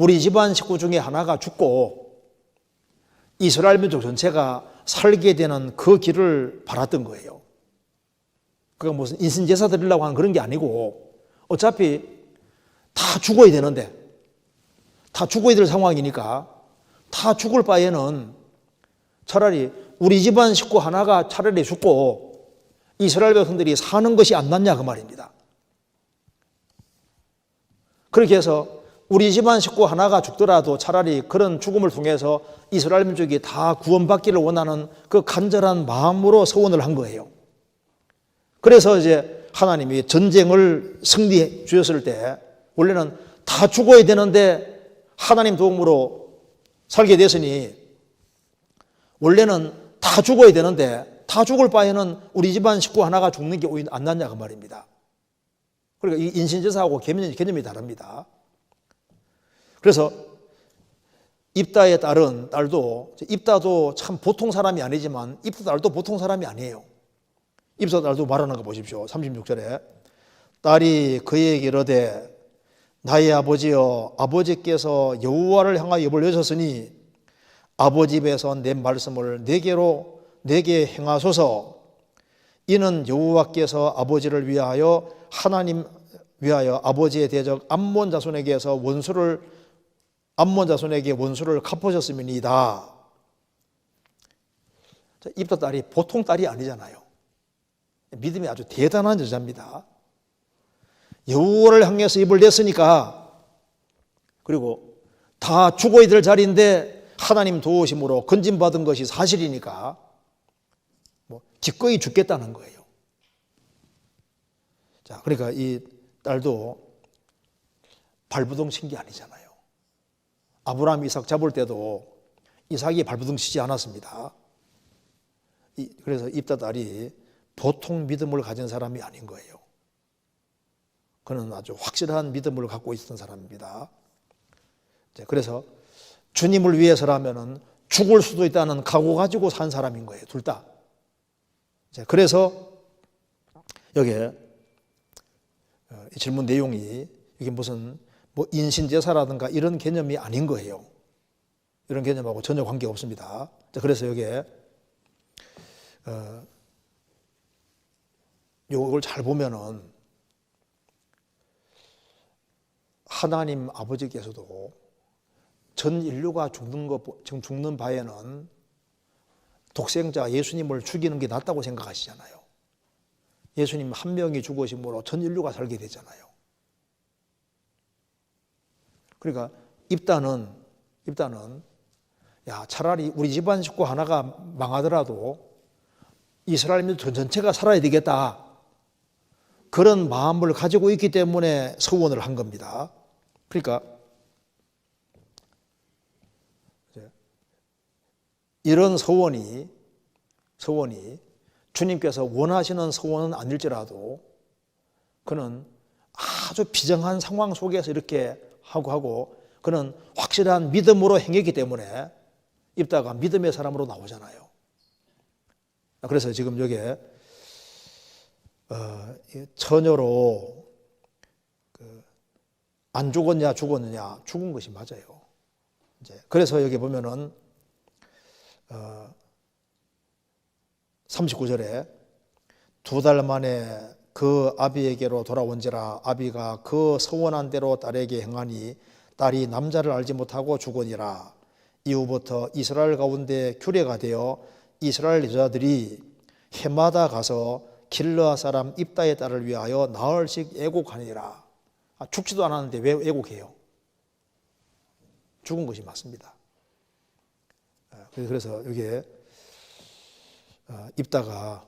우리 집안 식구 중에 하나가 죽고 이스라엘 민족 전체가 살게 되는 그 길을 바랐던 거예요. 그가 무슨 인신제사 드리려고 하는 그런 게 아니고 어차피 다 죽어야 되는데, 다 죽어야 될 상황이니까 다 죽을 바에는 차라리 우리 집안 식구 하나가 차라리 죽고 이스라엘 백성들이 사는 것이 안 낫냐 그 말입니다. 그렇게 해서 우리 집안 식구 하나가 죽더라도 차라리 그런 죽음을 통해서 이스라엘 민족이 다 구원받기를 원하는 그 간절한 마음으로 서원을 한 거예요. 그래서 이제 하나님이 전쟁을 승리해 주셨을 때 원래는 다 죽어야 되는데 하나님 도움으로 살게 됐으니 원래는 다 죽어야 되는데 다 죽을 바에는 우리 집안 식구 하나가 죽는 게 오히려 안 낫냐 그 말입니다. 그러니까 이 인신제사하고 개념이 다릅니다. 그래서 입다의 딸도 입다도 참 보통 사람이 아니지만 입다 딸도 보통 사람이 아니에요. 입다 딸도 말하는 거 보십시오. 36절에 딸이 그에게 이르되 나의 아버지여 아버지께서 여호와를 향하여 입을 여셨으니 아버지 입에서 낸 말씀을 내게 행하소서. 이는 여호와께서 아버지를 위하여 하나님 위하여 아버지의 대적 암몬 자손에게 원수를 갚으셨음이니이다. 입다 딸이 보통 딸이 아니잖아요. 믿음이 아주 대단한 여자입니다. 여호와를 향해서 입을 냈으니까, 그리고 다 죽어야 될 자리인데 하나님 도우심으로 건진받은 것이 사실이니까 기꺼이 죽겠다는 거예요. 자, 그러니까 이 딸도 발부둥 친 게 아니잖아요. 아브라함 이삭 잡을 때도 이삭이 발부둥 치지 않았습니다. 그래서 입다 딸이 보통 믿음을 가진 사람이 아닌 거예요. 그는 아주 확실한 믿음을 갖고 있었던 사람입니다. 그래서 주님을 위해서라면 죽을 수도 있다는 각오 가지고 산 사람인 거예요. 둘 다. 그래서 여기에 질문 내용이 이게 무슨 인신제사라든가 이런 개념이 아닌 거예요. 이런 개념하고 전혀 관계가 없습니다. 그래서 여기에 이걸 잘 보면은 하나님 아버지께서도 전 인류가 죽는 바에는 독생자 예수님을 죽이는 게 낫다고 생각하시잖아요. 예수님 한 명이 죽으심으로 전 인류가 살게 되잖아요. 그러니까 입다는 차라리 우리 집안 식구 하나가 망하더라도 이스라엘 민족 전체가 살아야 되겠다. 그런 마음을 가지고 있기 때문에 서원을 한 겁니다. 그러니까 이런 서원이 주님께서 원하시는 서원은 아닐지라도 그는 아주 비정한 상황 속에서 이렇게 하고 그는 확실한 믿음으로 행했기 때문에 입다가 믿음의 사람으로 나오잖아요. 그래서 지금 여기에 처녀로 안 죽었냐 죽었느냐, 죽은 것이 맞아요. 그래서 여기 보면은 39절에 2달 만에 그 아비에게로 돌아온지라 아비가 그 서원한 대로 딸에게 행하니 딸이 남자를 알지 못하고 죽으니라. 이후부터 이스라엘 가운데 규례가 되어 이스라엘 여자들이 해마다 가서 길르앗 사람 입다의 딸을 위하여 나흘씩 애곡하니라. 죽지도 않았는데 왜 애곡해요? 죽은 것이 맞습니다. 그래서 여기에 입다가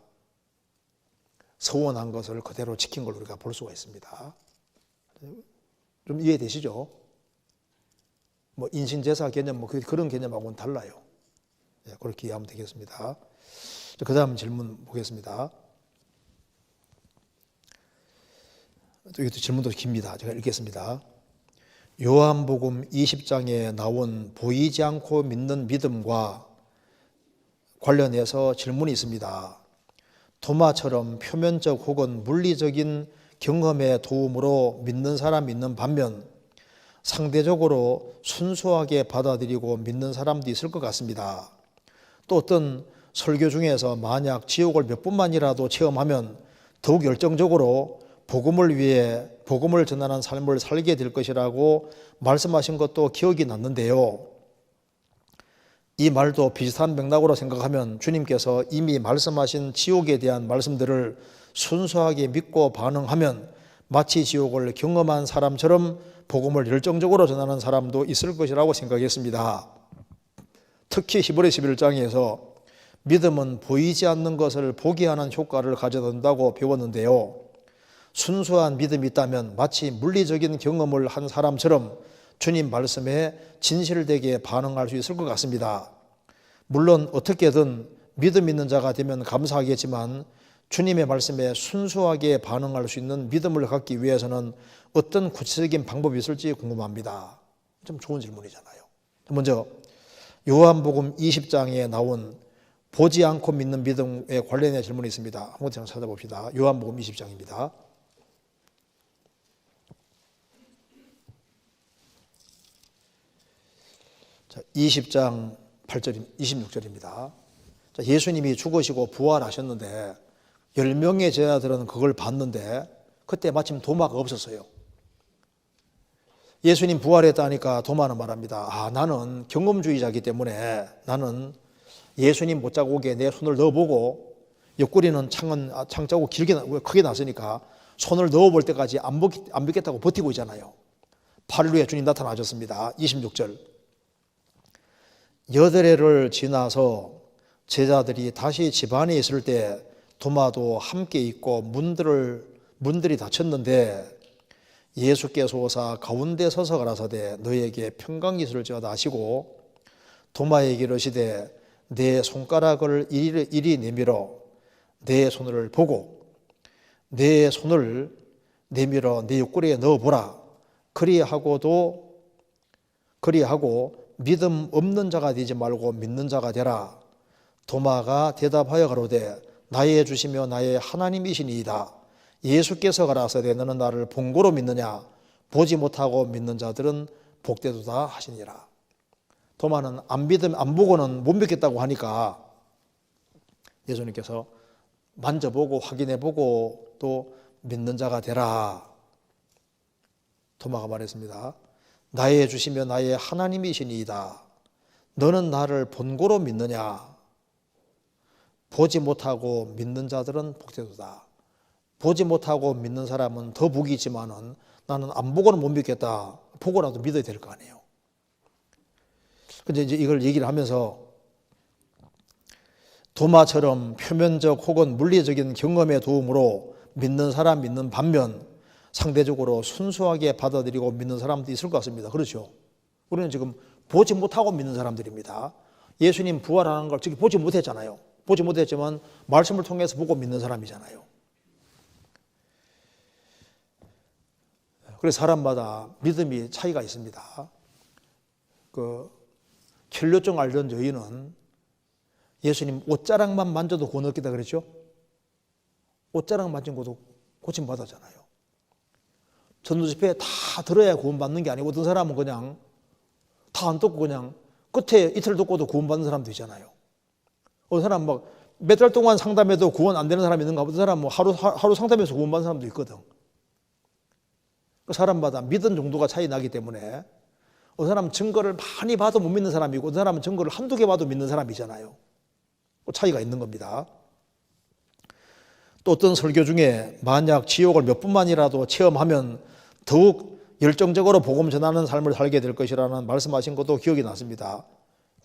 서원한 것을 그대로 지킨 걸 우리가 볼 수가 있습니다. 좀 이해되시죠? 인신제사 개념 그런 개념하고는 달라요. 그렇게 이해하면 되겠습니다. 그 다음 질문 보겠습니다. 이것도 질문도 깁니다. 제가 읽겠습니다. 요한복음 20장에 나온 보이지 않고 믿는 믿음과 관련해서 질문이 있습니다. 도마처럼 표면적 혹은 물리적인 경험의 도움으로 믿는 사람이 있는 반면 상대적으로 순수하게 받아들이고 믿는 사람도 있을 것 같습니다. 또 어떤 설교 중에서 만약 지옥을 몇 번만이라도 체험하면 더욱 열정적으로 복음을 위해 복음을 전하는 삶을 살게 될 것이라고 말씀하신 것도 기억이 났는데요. 이 말도 비슷한 맥락으로 생각하면 주님께서 이미 말씀하신 지옥에 대한 말씀들을 순수하게 믿고 반응하면 마치 지옥을 경험한 사람처럼 복음을 열정적으로 전하는 사람도 있을 것이라고 생각했습니다. 특히 히브리 11장에서 믿음은 보이지 않는 것을 보게 하는 효과를 가져온다고 배웠는데요. 순수한 믿음이 있다면 마치 물리적인 경험을 한 사람처럼 주님 말씀에 진실되게 반응할 수 있을 것 같습니다. 물론 어떻게든 믿음 있는 자가 되면 감사하겠지만 주님의 말씀에 순수하게 반응할 수 있는 믿음을 갖기 위해서는 어떤 구체적인 방법이 있을지 궁금합니다. 좀 좋은 질문이잖아요. 먼저 요한복음 20장에 나온 보지 않고 믿는 믿음에 관련된 질문이 있습니다. 한번 찾아봅시다. 요한복음 20장입니다. 자, 20장 8절, 26절입니다. 자, 예수님이 죽으시고 부활하셨는데 10명의 제자들은 그걸 봤는데 그때 마침 도마가 없었어요. 예수님 부활했다니까 도마는 말합니다. 나는 경험주의자이기 때문에 나는 예수님 못자국에 내 손을 넣어보고 옆구리는 창자국 크게 났으니까 손을 넣어볼 때까지 안 믿겠다고 버티고 있잖아요. 8일 후에 주님 나타나셨습니다. 26절. 8회를 지나서 제자들이 다시 집 안에 있을 때 도마도 함께 있고 문들이 닫혔는데 예수께서 오사 가운데 서서 가라사대 너에게 평강이 있을지어다 하시고 도마에게 이르시되 내 손가락을 이리 내밀어 내 손을 보고 내 손을 내밀어 내 옆구리에 넣어보라. 그리하고 믿음 없는 자가 되지 말고 믿는 자가 되라. 도마가 대답하여 가로되 나의 주시며 나의 하나님이시니이다. 예수께서 가라사대 너는 나를 본고로 믿느냐? 보지 못하고 믿는 자들은 복되도다 하시니라. 도마는 안 보고는 못 믿겠다고 하니까 예수님께서 만져보고 확인해보고 또 믿는 자가 되라. 도마가 말했습니다. 나의 주시며 나의 하나님이시니이다. 너는 나를 본고로 믿느냐? 보지 못하고 믿는 자들은 복되도다. 보지 못하고 믿는 사람은 더 복이 있지만은 나는 안 보고는 못 믿겠다. 보고라도 믿어야 될 거 아니에요. 근데 이제 이걸 얘기를 하면서 도마처럼 표면적 혹은 물리적인 경험의 도움으로 믿는 사람 믿는 반면 상대적으로 순수하게 받아들이고 믿는 사람도 있을 것 같습니다. 그렇죠? 우리는 지금 보지 못하고 믿는 사람들입니다. 예수님 부활하는 걸 지금 보지 못했잖아요. 보지 못했지만 말씀을 통해서 보고 믿는 사람이잖아요. 그래서 사람마다 믿음이 차이가 있습니다. 혈뇨증 앓던 여인은 예수님 옷자락만 만져도 구원 얻겠다 그랬죠? 옷자락 만진 것도 고침받았잖아요. 전도 집회에 다 들어야 구원 받는 게 아니고 어떤 사람은 그냥 다 안 듣고 그냥 끝에 이틀 듣고도 구원 받는 사람도 있잖아요. 어떤 사람 막 몇 달 동안 상담해도 구원 안 되는 사람이 있는가? 어떤 사람 뭐 하루 상담해서 구원 받는 사람도 있거든. 그 사람마다 믿은 정도가 차이 나기 때문에 어떤 사람은 증거를 많이 봐도 못 믿는 사람이고 어떤 사람은 증거를 한두 개 봐도 믿는 사람이잖아요. 그 차이가 있는 겁니다. 또 어떤 설교 중에 만약 지옥을 몇 분만이라도 체험하면 더욱 열정적으로 복음 전하는 삶을 살게 될 것이라는 말씀하신 것도 기억이 났습니다.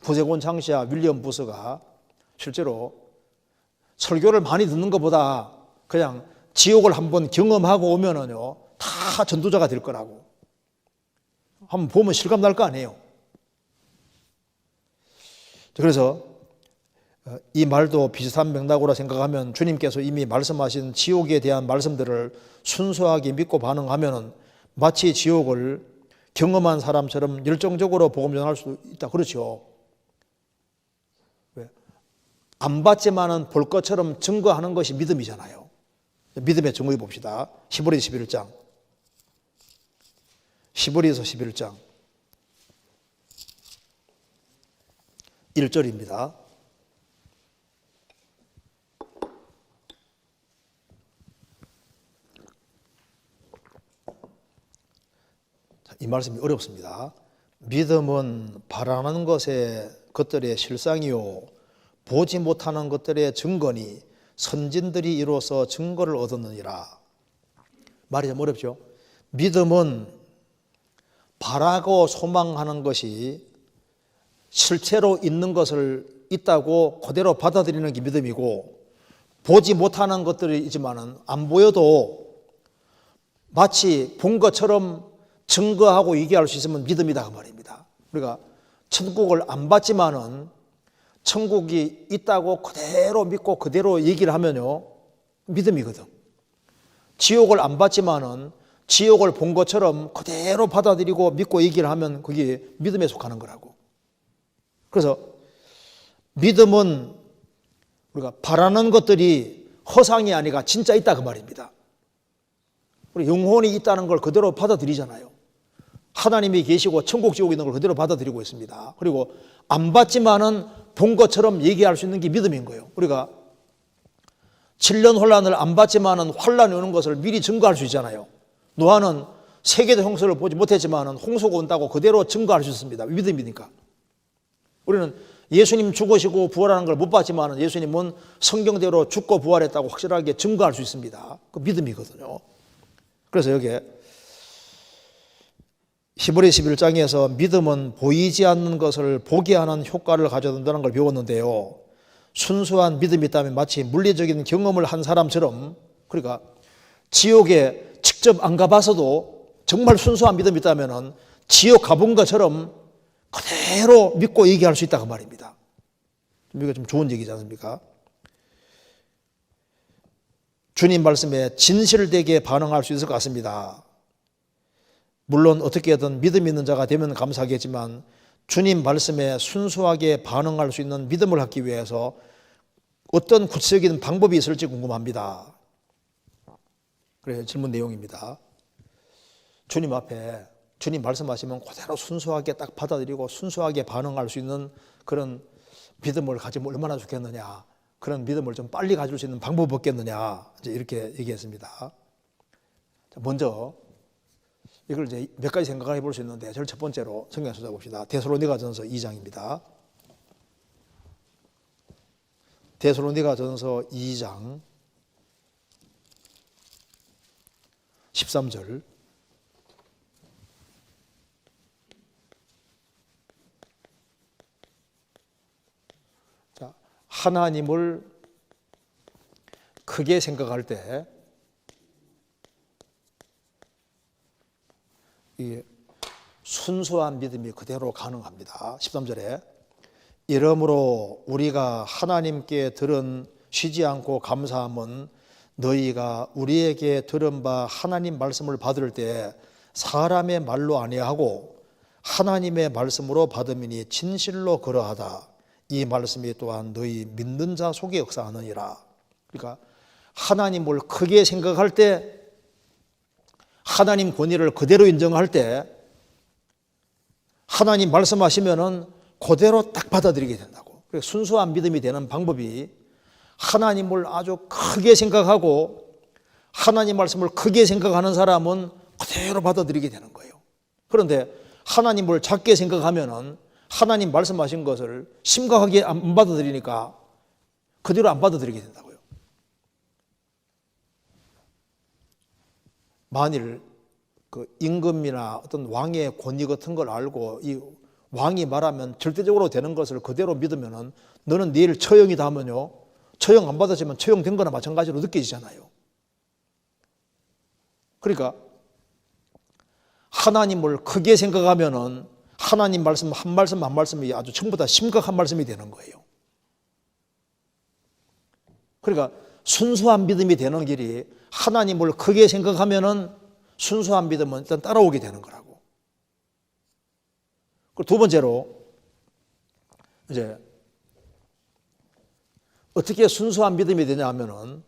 구세군 창시자 윌리엄 부스가 실제로 설교를 많이 듣는 것보다 그냥 지옥을 한번 경험하고 오면은요 다 전도자가 될 거라고. 한번 보면 실감 날 거 아니에요. 그래서 이 말도 비슷한 맥락으로 생각하면 주님께서 이미 말씀하신 지옥에 대한 말씀들을 순수하게 믿고 반응하면 마치 지옥을 경험한 사람처럼 열정적으로 복음 전할 수 있다. 그렇죠. 왜? 안 봤지만은 볼 것처럼 증거하는 것이 믿음이잖아요. 믿음의 증거해 봅시다. 히브리 11장 히브리서 11장 1절입니다. 이 말씀이 어렵습니다. 믿음은 바라는 것들의 실상이요 보지 못하는 것들의 증거니 선진들이 이로써 증거를 얻었느니라. 말이 좀 어렵죠. 믿음은 바라고 소망하는 것이 실체로 있는 것을 있다고 그대로 받아들이는 게 믿음이고, 보지 못하는 것들이 있지만은 안 보여도 마치 본 것처럼 증거하고 얘기할 수 있으면 믿음이다 그 말입니다. 우리가 천국을 안 봤지만은 천국이 있다고 그대로 믿고 그대로 얘기를 하면요 믿음이거든. 지옥을 안 봤지만은 지옥을 본 것처럼 그대로 받아들이고 믿고 얘기를 하면 그게 믿음에 속하는 거라고. 그래서 믿음은 우리가 바라는 것들이 허상이 아니라 진짜 있다 그 말입니다. 우리 영혼이 있다는 걸 그대로 받아들이잖아요. 하나님이 계시고 천국 지옥이 있는 걸 그대로 받아들이고 있습니다. 그리고 안 봤지만은 본 것처럼 얘기할 수 있는 게 믿음인 거예요. 우리가 7년 혼란을 안 봤지만은 혼란이 오는 것을 미리 증거할 수 있잖아요. 노아는 세계대 홍수를 보지 못했지만은 홍수가 온다고 그대로 증거할 수 있습니다. 믿음이니까. 우리는 예수님 죽으시고 부활하는 걸 못 봤지만은 예수님은 성경대로 죽고 부활했다고 확실하게 증거할 수 있습니다. 그 믿음이거든요. 그래서 여기에 히브리 11장에서 믿음은 보이지 않는 것을 보게 하는 효과를 가져온다는 걸 배웠는데요. 순수한 믿음이 있다면 마치 물리적인 경험을 한 사람처럼, 그러니까 지옥에 직접 안 가봐서도 정말 순수한 믿음이 있다면 지옥 가본 것처럼 그대로 믿고 얘기할 수 있다 그 말입니다. 이거 좀 좋은 얘기지 않습니까? 주님 말씀에 진실되게 반응할 수 있을 것 같습니다. 물론 어떻게든 믿음 있는 자가 되면 감사하겠지만 주님 말씀에 순수하게 반응할 수 있는 믿음을 갖기 위해서 어떤 구체적인 방법이 있을지 궁금합니다. 그래서 질문 내용입니다. 주님 앞에 주님 말씀하시면 그대로 순수하게 딱 받아들이고 순수하게 반응할 수 있는 그런 믿음을 가지면 얼마나 좋겠느냐, 그런 믿음을 좀 빨리 가질 수 있는 방법이 없겠느냐, 이제 이렇게 얘기했습니다. 먼저 이걸 이제 몇 가지 생각을 해볼 수 있는데, 제일 첫 번째로 성경 찾아봅시다. 데살로니가전서 2장입니다. 데살로니가전서 2장 13절. 자, 하나님을 크게 생각할 때 이 순수한 믿음이 그대로 가능합니다. 13절에 이러므로 우리가 하나님께 들은 쉬지 않고 감사함은 너희가 우리에게 들은 바 하나님 말씀을 받을 때 사람의 말로 아니하고 하나님의 말씀으로 받음이니 진실로 그러하다. 이 말씀이 또한 너희 믿는 자 속에 역사하느니라. 그러니까 하나님을 크게 생각할 때, 하나님 권위를 그대로 인정할 때 하나님 말씀하시면은 그대로 딱 받아들이게 된다고. 그래서 순수한 믿음이 되는 방법이 하나님을 아주 크게 생각하고 하나님 말씀을 크게 생각하는 사람은 그대로 받아들이게 되는 거예요. 그런데 하나님을 작게 생각하면은 하나님 말씀하신 것을 심각하게 안 받아들이니까 그대로 안 받아들이게 된다고요. 만일 그 임금이나 어떤 왕의 권위 같은 걸 알고 이 왕이 말하면 절대적으로 되는 것을 그대로 믿으면은 너는 내일 처형이다 하면요, 처형 안 받았지만 처형된 거나 마찬가지로 느껴지잖아요. 그러니까 하나님을 크게 생각하면은 하나님 말씀 한 말씀 한 말씀이 아주 전부 다 심각한 말씀이 되는 거예요. 그러니까 순수한 믿음이 되는 길이 하나님을 크게 생각하면은 순수한 믿음은 일단 따라오게 되는 거라고. 그리고 두 번째로 이제 어떻게 순수한 믿음이 되냐 하면은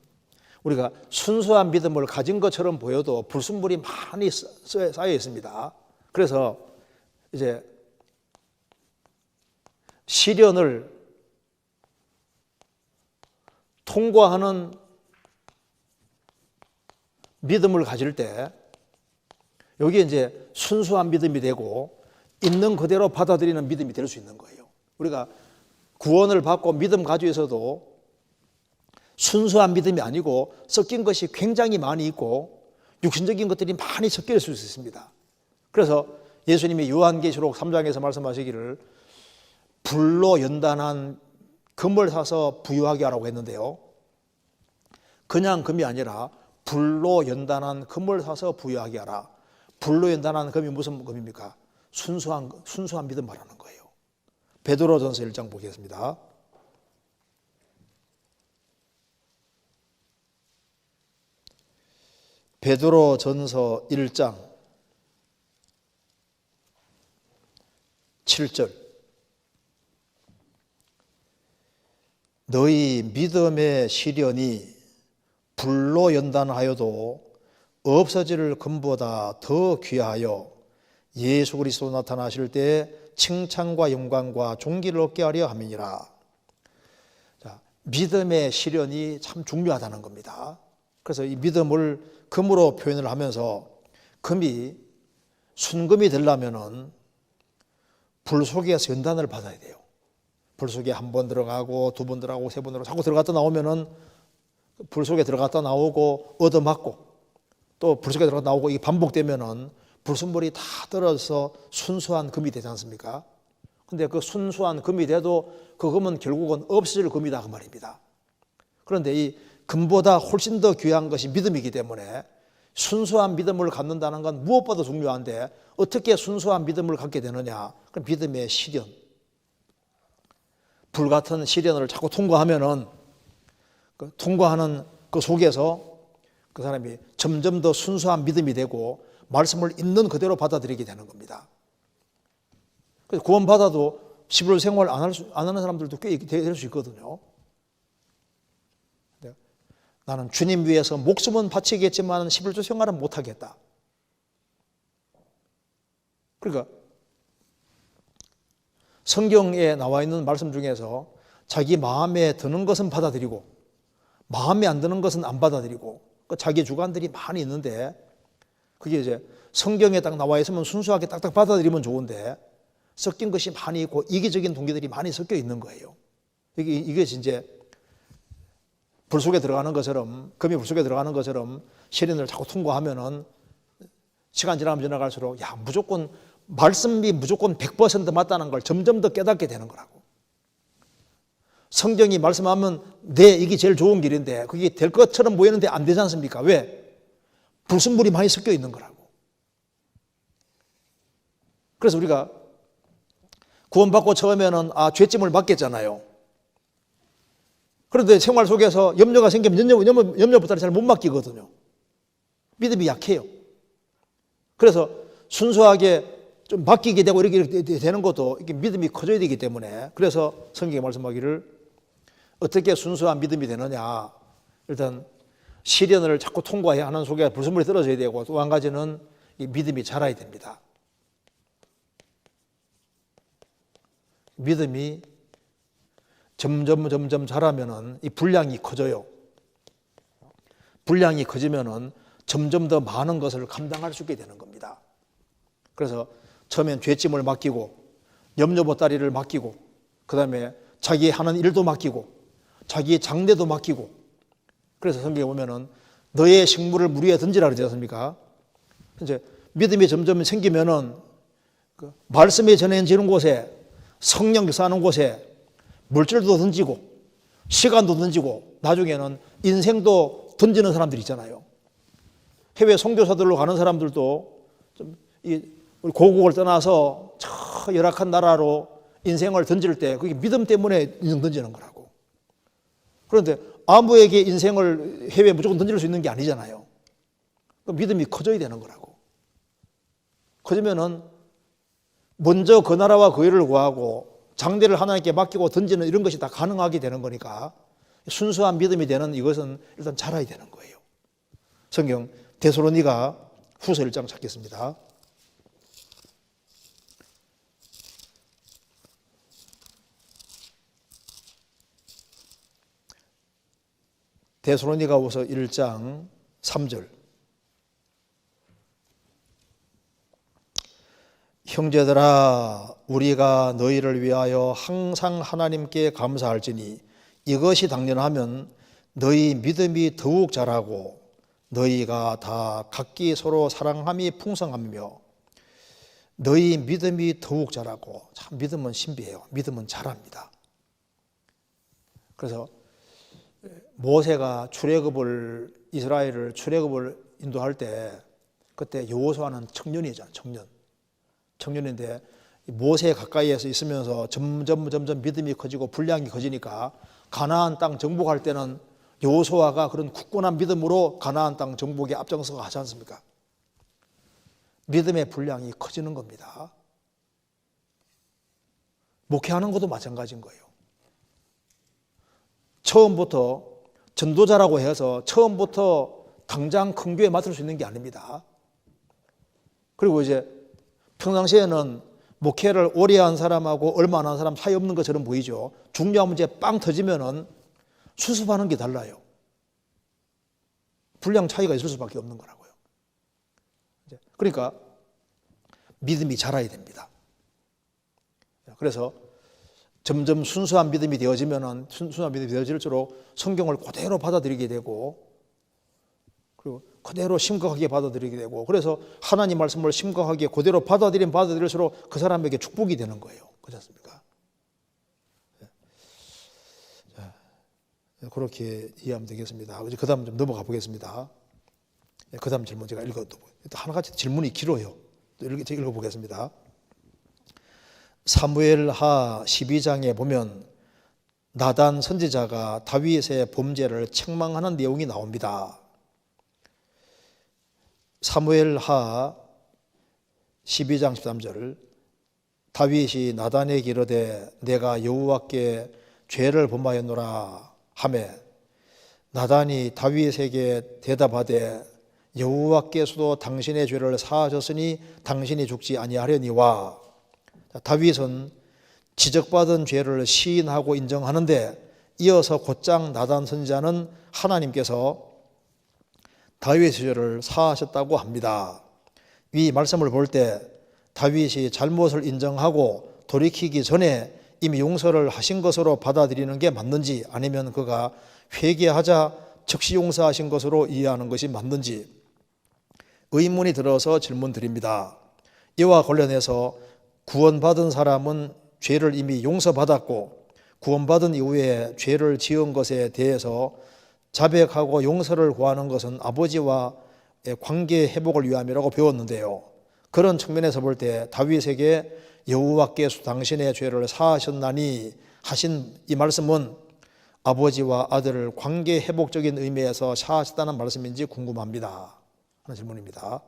우리가 순수한 믿음을 가진 것처럼 보여도 불순물이 많이 쌓여 있습니다. 그래서 이제 시련을 통과하는 믿음을 가질 때 여기에 이제 순수한 믿음이 되고 있는 그대로 받아들이는 믿음이 될 수 있는 거예요. 우리가 구원을 받고 믿음 가지고서도 순수한 믿음이 아니고 섞인 것이 굉장히 많이 있고 육신적인 것들이 많이 섞여 있을 수 있습니다. 그래서 예수님이 요한계시록 3장에서 말씀하시기를 불로 연단한 금을 사서 부유하게 하라고 했는데요. 그냥 금이 아니라 불로 연단한 금을 사서 부유하게 하라. 불로 연단한 금이 무슨 금입니까? 순수한 믿음 말하는 거예요. 베드로전서 1장 보겠습니다. 베드로전서 1장 7절. 너희 믿음의 시련이 불로 연단하여도 없어질 금보다 더 귀하여 예수 그리스도 나타나실 때 칭찬과 영광과 존귀를 얻게 하려 함이니라. 자, 믿음의 시련이 참 중요하다는 겁니다. 그래서 이 믿음을 금으로 표현을 하면서 금이 순금이 되려면은 불 속에서 연단을 받아야 돼요. 불 속에 한 번 들어가고 두 번 들어가고 세 번 들어가고 자꾸 들어갔다 나오면은 불 속에 들어갔다 나오고 얻어맞고 또 불 속에 들어갔다 나오고 이게 반복되면은 불순물이 다 떨어져서 순수한 금이 되지 않습니까? 근데 그 순수한 금이 돼도 그 금은 결국은 없어질 금이다 그 말입니다. 그런데 이 금보다 훨씬 더 귀한 것이 믿음이기 때문에 순수한 믿음을 갖는다는 건 무엇보다 중요한데 어떻게 순수한 믿음을 갖게 되느냐? 그럼 믿음의 시련. 불같은 시련을 자꾸 통과하면은 그 통과하는 그 속에서 그 사람이 점점 더 순수한 믿음이 되고 말씀을 있는 그대로 받아들이게 되는 겁니다. 그래서 구원받아도 11월 생활 안 하는 사람들도 꽤 될 수 있거든요. 나는 주님 위해서 목숨은 바치겠지만 11조 생활은 못하겠다. 그러니까 성경에 나와 있는 말씀 중에서 자기 마음에 드는 것은 받아들이고 마음에 안 드는 것은 안 받아들이고 자기 주관들이 많이 있는데 그게 이제 성경에 딱 나와 있으면 순수하게 딱딱 받아들이면 좋은데 섞인 것이 많이 있고 이기적인 동기들이 많이 섞여 있는 거예요. 이게 이제 불 속에 들어가는 것처럼 금이 불 속에 들어가는 것처럼 시련을 자꾸 통과하면은 시간 지나면 지나갈수록 야 무조건 말씀이 무조건 100% 맞다는 걸 점점 더 깨닫게 되는 거라고. 성경이 말씀하면 네 이게 제일 좋은 길인데 그게 될 것처럼 보이는데 안 되지 않습니까? 왜? 불순물이 많이 섞여 있는 거라고. 그래서 우리가 구원받고 처음에는 죄짐을 맡겼잖아요. 그런데 생활 속에서 염려가 생기면 염려보다는 잘 못 맡기거든요. 믿음이 약해요. 그래서 순수하게 좀 맡기게 되고 이렇게 되는 것도 이게 믿음이 커져야 되기 때문에 그래서 성경에 말씀하기를 어떻게 순수한 믿음이 되느냐. 일단 시련을 자꾸 통과해야 하는 속에 불순물이 떨어져야 되고 또 한 가지는 이 믿음이 자라야 됩니다. 믿음이 점점 자라면은 이 분량이 커져요. 분량이 커지면은 점점 더 많은 것을 감당할 수 있게 되는 겁니다. 그래서 처음엔 죄짐을 맡기고 염려보따리를 맡기고 그다음에 자기 하는 일도 맡기고 자기의 장래도 맡기고 그래서 성경에 보면은 너의 식물을 물 위에 던지라 그러지 않습니까? 이제 믿음이 점점 생기면은 그 말씀이 전해지는 곳에 성령 역사하는 곳에 물질도 던지고 시간도 던지고 나중에는 인생도 던지는 사람들이 있잖아요. 해외 선교사들로 가는 사람들도 좀 우리 고국을 떠나서 저 열악한 나라로 인생을 던질 때 그게 믿음 때문에 인생 던지는 거라고. 그런데 아무에게 인생을 해외에 무조건 던질 수 있는 게 아니잖아요. 믿음이 커져야 되는 거라고. 커지면은 먼저 그 나라와 그 일을 구하고 장대를 하나님께 맡기고 던지는 이런 것이 다 가능하게 되는 거니까 순수한 믿음이 되는 이것은 일단 자라야 되는 거예요. 성경 데살로니가 후서 1장 찾겠습니다. 데살로니가후서 1장 3절. 형제들아, 우리가 너희를 위하여 항상 하나님께 감사할지니 이것이 당연하면 너희 믿음이 더욱 자라고 너희가 다 각기 서로 사랑함이 풍성하며 너희 믿음이 더욱 자라고. 참 믿음은 신비해요. 믿음은 자랍니다. 그래서 모세가 이스라엘을 출애굽을 인도할 때 그때 여호수아는 청년이잖아요. 청년인데 모세 가까이에서 있으면서 점점 믿음이 커지고 분량이 커지니까 가나안 땅 정복할 때는 여호수아가 그런 굳건한 믿음으로 가나안 땅 정복에 앞장서서 하지 않습니까? 믿음의 분량이 커지는 겁니다. 목회하는 것도 마찬가지인 거예요. 처음부터 전도자라고 해서 처음부터 당장 큰 교회 맡을 수 있는 게 아닙니다. 그리고 이제 평상시에는 목회를 오래 한 사람하고 얼마 안 한 사람 사이 없는 것처럼 보이죠. 중요한 문제 빵 터지면은 수습하는 게 달라요. 분량 차이가 있을 수밖에 없는 거라고요. 그러니까 믿음이 자라야 됩니다. 그래서 점점 순수한 믿음이 되어질수록 성경을 그대로 받아들이게 되고 그리고 그대로 심각하게 받아들이게 되고 그래서 하나님 말씀을 심각하게 그대로 받아들일수록 그 사람에게 축복이 되는 거예요. 그렇지 않습니까? 그렇게 이해하면 되겠습니다. 그 다음 좀 넘어가 보겠습니다. 그 다음 질문 제가 읽어도 하나같이 질문이 길어요. 또 읽어보겠습니다. 사무엘하 12장에 보면 나단 선지자가 다윗의 범죄를 책망하는 내용이 나옵니다. 사무엘하 12장 13절 다윗이 나단에게 이르되 내가 여호와께 죄를 범하였노라 하매 나단이 다윗에게 대답하되 여호와께서도 당신의 죄를 사하셨으니 당신이 죽지 아니하려니와. 다윗은 지적받은 죄를 시인하고 인정하는데 이어서 곧장 나단 선지자는 하나님께서 다윗의 죄를 사하셨다고 합니다. 이 말씀을 볼 때 다윗이 잘못을 인정하고 돌이키기 전에 이미 용서를 하신 것으로 받아들이는 게 맞는지 아니면 그가 회개하자 즉시 용서하신 것으로 이해하는 것이 맞는지 의문이 들어서 질문드립니다. 이와 관련해서 구원받은 사람은 죄를 이미 용서받았고 구원받은 이후에 죄를 지은 것에 대해서 자백하고 용서를 구하는 것은 아버지와 관계 회복을 위함이라고 배웠는데요. 그런 측면에서 볼 때 다윗에게 여호와께서 당신의 죄를 사하셨나니 하신 이 말씀은 아버지와 아들을 관계 회복적인 의미에서 사하셨다는 말씀인지 궁금합니다 하는 질문입니다.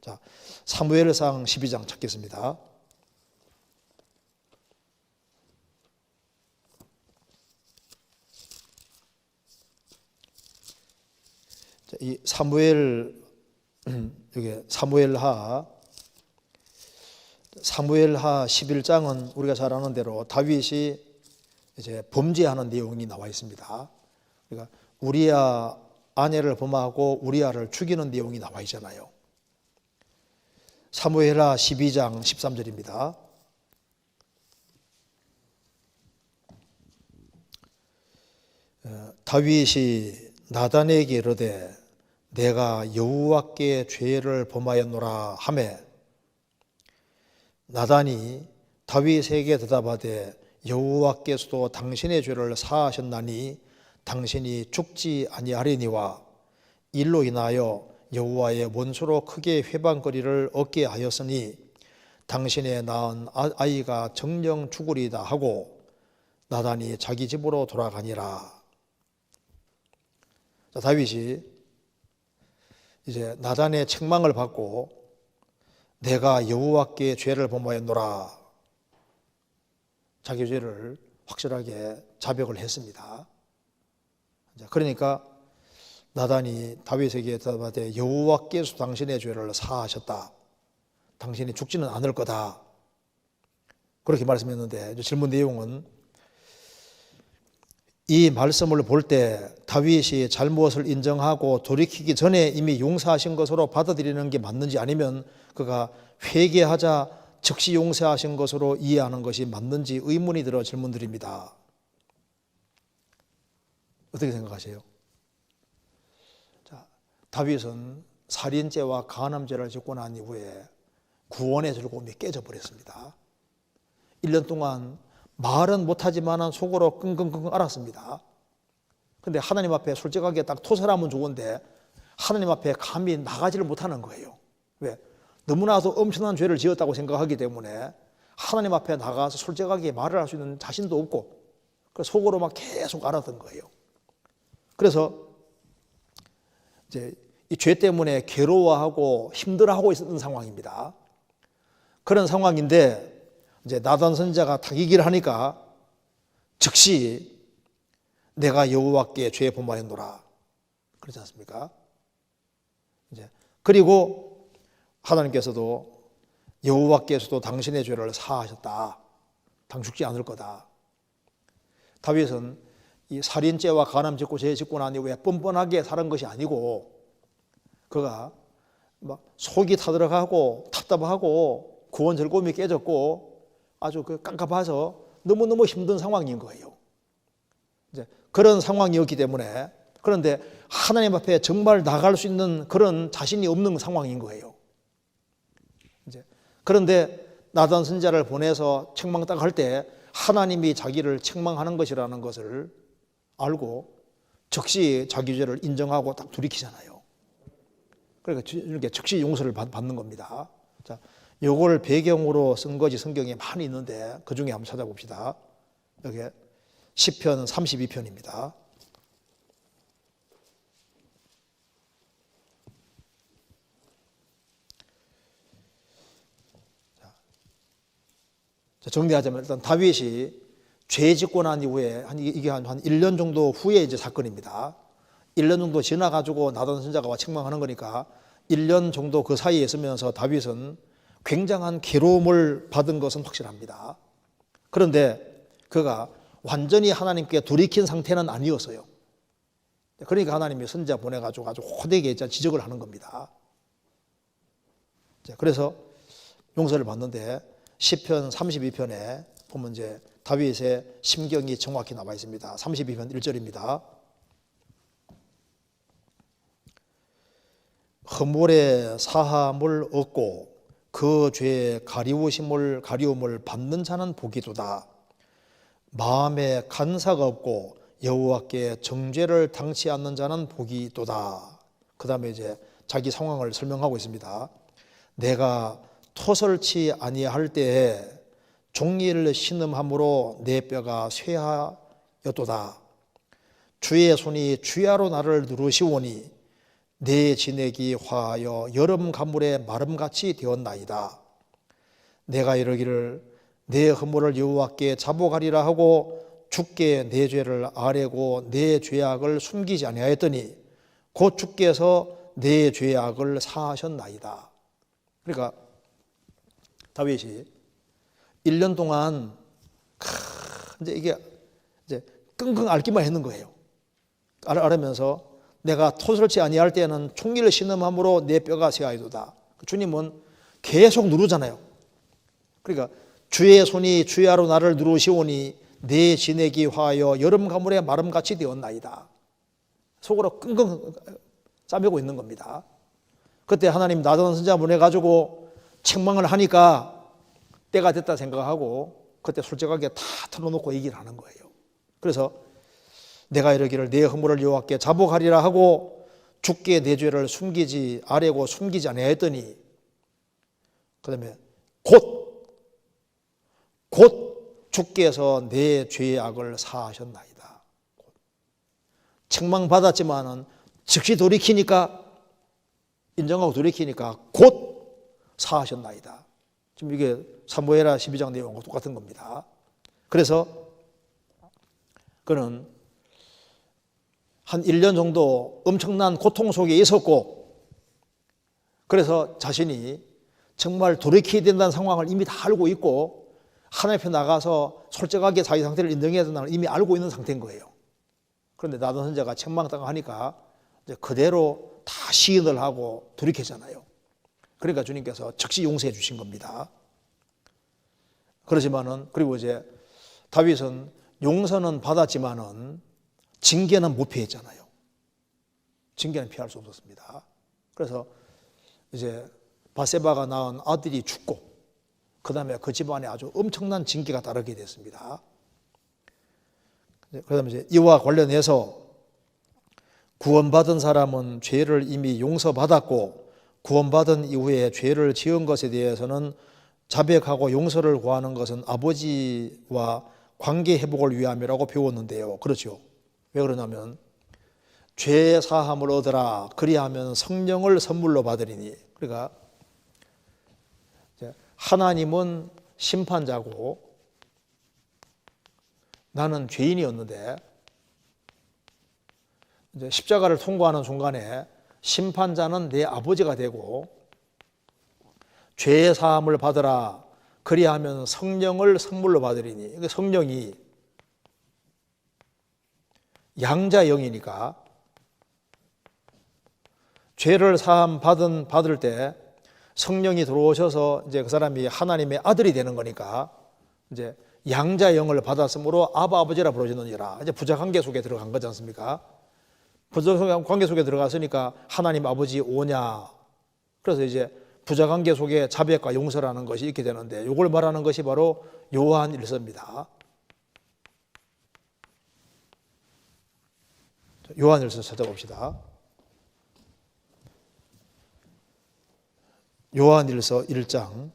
자, 사무엘상 12장 찾겠습니다. 이 여기 사무엘하 11장은 우리가 잘 아는 대로 다윗이 이제 범죄하는 내용이 나와 있습니다. 그러니까 우리야 아내를 범하고 우리야를 죽이는 내용이 나와 있잖아요. 사무엘하 12장 13절입니다. 다윗이 나단에게 이르되 내가 여호와께 죄를 범하였노라 하매 나단이 다윗에게 대답하되 여호와께서도 당신의 죄를 사하셨나니 당신이 죽지 아니하리니와 일로 인하여 여호와의 원수로 크게 회방거리를 얻게 하였으니 당신의 낳은 아이가 정령 죽으리다 하고 나단이 자기 집으로 돌아가니라. 자, 다윗이 이제 나단의 책망을 받고 내가 여호와께 죄를 범하였노라 자기 죄를 확실하게 자백을 했습니다. 그러니까 나단이 다윗에게 대답하되 여호와께서 당신의 죄를 사하셨다. 당신이 죽지는 않을 거다. 그렇게 말씀했는데 질문 내용은 이 말씀을 볼 때 다윗이 잘못을 인정하고 돌이키기 전에 이미 용서하신 것으로 받아들이는 게 맞는지, 아니면 그가 회개하자 즉시 용서하신 것으로 이해하는 것이 맞는지 의문이 들어 질문드립니다. 어떻게 생각하세요? 자, 다윗은 살인죄와 간암죄를 짓고 난 이후에 구원의 즐거움이 깨져버렸습니다. 1년 동안 말은 못하지만 속으로 끙끙끙 앓았습니다. 그런데 하나님 앞에 솔직하게 딱 토설하면 좋은데 하나님 앞에 감히 나가지를 못하는 거예요. 왜? 너무나도 엄청난 죄를 지었다고 생각하기 때문에 하나님 앞에 나가서 솔직하게 말을 할 수 있는 자신도 없고, 속으로 막 계속 앓았던 거예요. 그래서 이제 이 죄 때문에 괴로워하고 힘들어하고 있었던 상황입니다. 그런 상황인데 이제 나단 선지자가 딱 얘기를 하니까 즉시 내가 여호와께 죄 범하였노라 그러지 않습니까? 이제 그리고 하나님께서도 여호와께서도 당신의 죄를 사하셨다. 당 죽지 않을 거다. 다윗은 이 살인죄와 간암죄 짓고 난 이후에 뻔뻔하게 살은 것이 아니고, 그가 막 속이 타들어가고 답답하고 구원 즐거움이 깨졌고 아주 깜깜해서 너무너무 힘든 상황인 거예요. 이제 그런 상황이었기 때문에, 그런데 하나님 앞에 정말 나갈 수 있는 그런 자신이 없는 상황인 거예요. 이제 그런데 나단 선지자를 보내서 책망 딱 할 때 하나님이 자기를 책망하는 것이라는 것을 알고 즉시 자기 죄를 인정하고 딱 돌이키잖아요. 그러니까 이렇게 즉시 용서를 받는 겁니다. 자, 요걸 배경으로 쓴 것이 성경에 많이 있는데 그 중에 한번 찾아봅시다. 여기 시편 32편입니다. 정리하자면 일단 다윗이 죄 짓고 난 이후에 이게 한 1년 정도 후에 이제 사건입니다. 1년 정도 지나가지고 나단 선지자가 책망하는 거니까 1년 정도 그 사이에 있으면서 다윗은 굉장한 괴로움을 받은 것은 확실합니다. 그런데 그가 완전히 하나님께 돌이킨 상태는 아니었어요. 그러니까 하나님이 선지자 보내가지고 아주 호되게 지적을 하는 겁니다. 그래서 용서를 받는데 시편 32편에 보면 이제 다윗의 심경이 정확히 나와 있습니다. 32편 1절입니다. 허물의 사함을 얻고 그 죄의 가리움을 받는 자는 복이도다. 마음에 간사가 없고 여호와께 정죄를 당치 않는 자는 복이도다. 그 다음에 이제 자기 상황을 설명하고 있습니다. 내가 토설치 아니할 때에 종리를 신음함으로 내 뼈가 쇠하였도다. 주의 손이 주야로 나를 누르시오니 내 진액이 화하여 여름 가물에 마름같이 되었나이다. 내가 이르기를 내 허물을 여호와께 자복하리라 하고 주께 내 죄를 아뢰고 내 죄악을 숨기지 아니하였더니 곧 주께서 내 죄악을 사하셨나이다. 그러니까 다윗이 1년 동안 이제 이게 이제 끙끙 앓기만 했는 거예요. 앓으면서 내가 토설치 아니할 때는 총리를 신음함으로 내 뼈가 쇠하이도다. 주님은 계속 누르잖아요. 그러니까 주의 손이 주야로 나를 누르시오니 내 진액이 화하여 여름 가물에 마름같이 되었나이다. 속으로 끙끙 싸매고 있는 겁니다. 그때 하나님 나단 선지자 보내가지고 책망을 하니까 때가 됐다 생각하고 그때 솔직하게 다 털어놓고 얘기를 하는 거예요. 그래서 내가 이르기를 내 허물을 여호와께 자복하리라 하고 주께 내 죄를 숨기지 아뢰고 숨기지 아니하였더니, 그 다음에 곧 주께서 내 죄의 악을 사하셨나이다. 책망받았지만은 즉시 돌이키니까, 인정하고 돌이키니까 곧 사하셨나이다. 지금 이게 사무엘하 12장 내용과 똑같은 겁니다. 그래서 그는 한 1년 정도 엄청난 고통 속에 있었고, 그래서 자신이 정말 돌이켜야 된다는 상황을 이미 다 알고 있고 하나님 앞에 나가서 솔직하게 자기 상태를 인정해야 된다는 걸 이미 알고 있는 상태인 거예요. 그런데 나단 선자가 책망당하니까 이제 그대로 다 시인을 하고 돌이켰잖아요. 그러니까 주님께서 즉시 용서해 주신 겁니다. 그렇지만은, 그리고 이제 다윗은 용서는 받았지만은 징계는 못 피했잖아요. 징계는 피할 수 없었습니다. 그래서 이제 바세바가 낳은 아들이 죽고, 그 다음에 그 집안에 아주 엄청난 징계가 따르게 됐습니다. 그 다음에 이제 이와 관련해서 구원받은 사람은 죄를 이미 용서받았고, 구원받은 이후에 죄를 지은 것에 대해서는 자백하고 용서를 구하는 것은 아버지와 관계 회복을 위함이라고 배웠는데요. 그렇죠. 왜 그러냐면 죄 사함을 얻으라 그리하면 성령을 선물로 받으리니. 그러니까 하나님은 심판자고 나는 죄인이었는데, 이제 십자가를 통과하는 순간에 심판자는 내 아버지가 되고, 죄 사함을 받으라 그리하면 성령을 선물로 받으리니. 성령이 양자 영이니까 죄를 사함 받을 때 성령이 들어오셔서 이제 그 사람이 하나님의 아들이 되는 거니까 이제 양자 영을 받았으므로 아버지라 부르시느니라. 이제 부자 관계 속에 들어간 거지 않습니까? 부자 관계 속에 들어갔으니까 하나님 아버지 오냐. 그래서 이제 부자 관계 속에 자백과 용서라는 것이 있게 되는데, 이걸 말하는 것이 바로 요한일서입니다. 요한일서 찾아봅시다. 요한일서 1장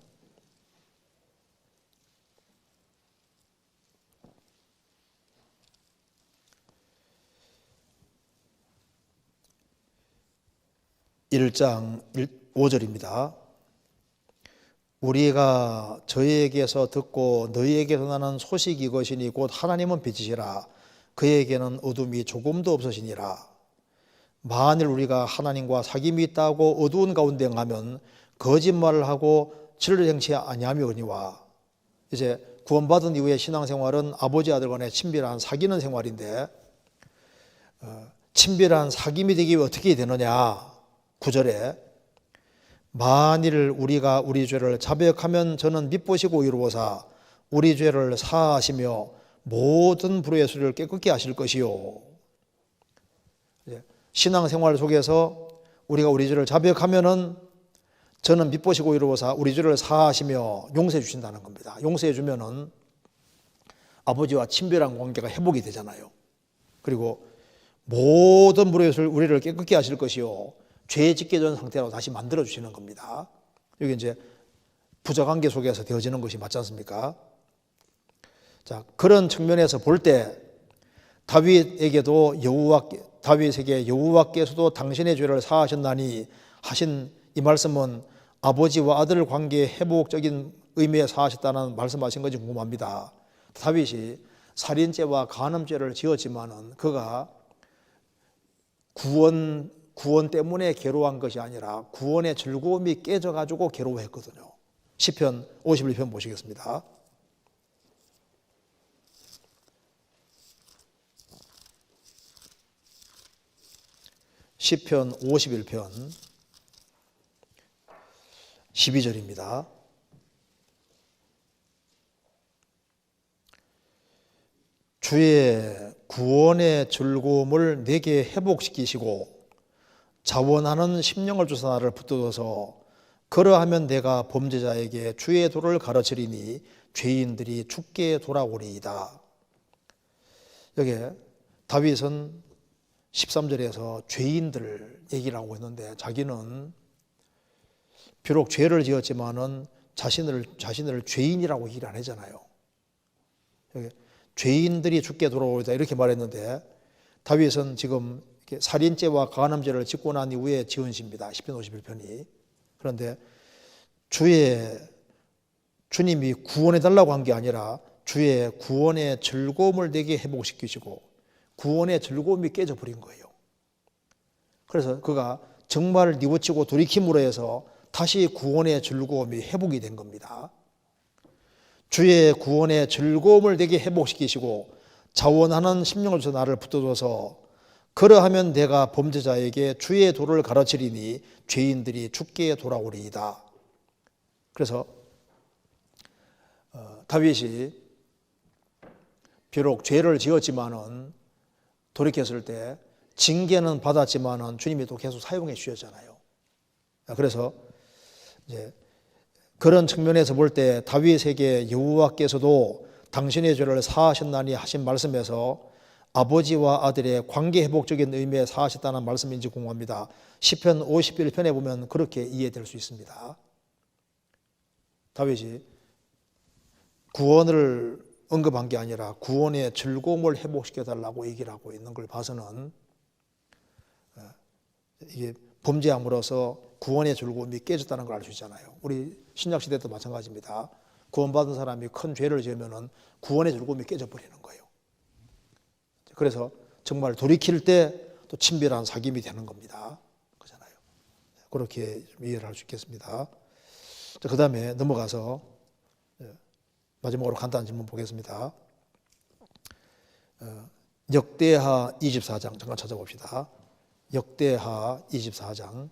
1장 5절입니다. 우리가 저희에게서 듣고 너희에게서 나는 소식이 이것이니 곧 하나님은 빛이시라. 그에게는 어둠이 조금도 없으시니라. 만일 우리가 하나님과 사귐이 있다고 어두운 가운데 가면 거짓말을 하고 진리를 행치 아니하며니와. 이제 구원받은 이후의 신앙생활은 아버지 아들 간의 친밀한 사귀는 생활인데, 친밀한 사귐이 되기 위해 어떻게 되느냐. 9절에 만일 우리가 우리 죄를 자백하면 저는 미쁘시고 의로우사 우리 죄를 사하시며 모든 불의의 소리를 깨끗게 하실 것이요. 신앙생활 속에서 우리가 우리 죄를 자백하면은 저는 미쁘시고 의로우사 우리 죄를 사하시며 용서해 주신다는 겁니다. 용서해 주면은 아버지와 친밀한 관계가 회복이 되잖아요. 그리고 모든 불의의 소리를 우리를 깨끗게 하실 것이요. 죄 짓게 된 상태로 다시 만들어 주시는 겁니다. 여기 이제 부자 관계 속에서 되어지는 것이 맞지 않습니까? 자, 그런 측면에서 볼 때 다윗에게 여호와께서도 당신의 죄를 사하셨나니 하신 이 말씀은 아버지와 아들 관계의 회복적인 의미에 사하셨다는 말씀하신 건지 궁금합니다. 다윗이 살인죄와 간음죄를 지었지만은 그가 구원 때문에 괴로워한 것이 아니라 구원의 즐거움이 깨져가지고 괴로워했거든요. 시편 51편 보시겠습니다. 시편 51편 12절입니다. 주의 구원의 즐거움을 내게 회복시키시고 자원하는 심령을 주사 나를 붙들어서 그러하면 내가 범죄자에게 주의 도를 가르치리니 죄인들이 죽게 돌아오리이다. 여기 다윗은 13절에서 죄인들 얘기를 하고 있는데, 자기는 비록 죄를 지었지만은 자신을 죄인이라고 얘기를 안 하잖아요. 여기 죄인들이 죽게 돌아오리이다 이렇게 말했는데, 다윗은 지금 살인죄와 간음죄를 짓고 난 이후에 지은 시입니다. 시편 51편이. 그런데 주님이 구원해달라고 한 게 아니라 주의 구원의 즐거움을 내게 회복시키시고 구원의 즐거움이 깨져버린 거예요. 그래서 그가 정말 뉘우치고 돌이킴으로 해서 다시 구원의 즐거움이 회복이 된 겁니다. 주의 구원의 즐거움을 내게 회복시키시고 자원하는 심령을 주셔서 나를 붙들어서 그러하면 내가 범죄자에게 주의 도를 가르치리니 죄인들이 주께 돌아오리이다. 그래서 다윗이 비록 죄를 지었지만은 돌이켰을 때 징계는 받았지만은 주님이 또 계속 사용해 주셨잖아요. 그래서 이제 그런 측면에서 볼 때 다윗에게 여호와께서도 당신의 죄를 사하셨나니 하신 말씀에서 아버지와 아들의 관계 회복적인 의미에 사하셨다는 말씀인지 궁금합니다. 시편 51편에 보면 그렇게 이해될 수 있습니다. 다윗이 구원을 언급한 게 아니라 구원의 즐거움을 회복시켜달라고 얘기를 하고 있는 걸 봐서는 이게 범죄함으로써 구원의 즐거움이 깨졌다는 걸 알 수 있잖아요. 우리 신약시대 도 마찬가지입니다. 구원받은 사람이 큰 죄를 지으면 구원의 즐거움이 깨져버리는 거예요. 그래서 정말 돌이킬 때 또 친밀한 사귐이 되는 겁니다. 그렇잖아요. 그렇게 이해를 할 수 있겠습니다. 그 다음에 넘어가서 마지막으로 간단한 질문 보겠습니다. 역대하 24장 잠깐 찾아봅시다. 역대하 24장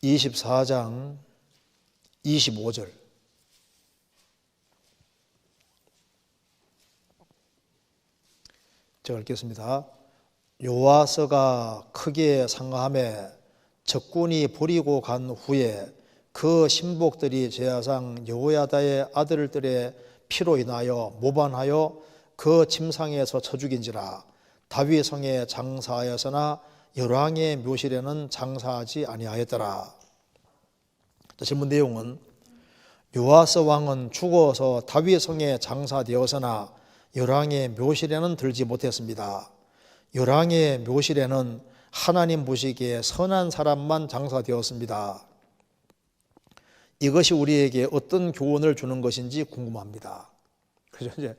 24장 25절. 제가 읽겠습니다. 요아스가 크게 상하함에 적군이 버리고 간 후에 그 신복들이 제사장 여호야다의 아들들의 피로 인하여 모반하여 그 침상에서 쳐 죽인지라. 다윗 성에 장사하였으나 열왕의 묘실에는 장사하지 아니하였더라. 질문 내용은 요아스 왕은 죽어서 다윗 성에 장사되었으나 열왕의 묘실에는 들지 못했습니다. 열왕의 묘실에는 하나님 보시기에 선한 사람만 장사되었습니다. 이것이 우리에게 어떤 교훈을 주는 것인지 궁금합니다. 그래서 이제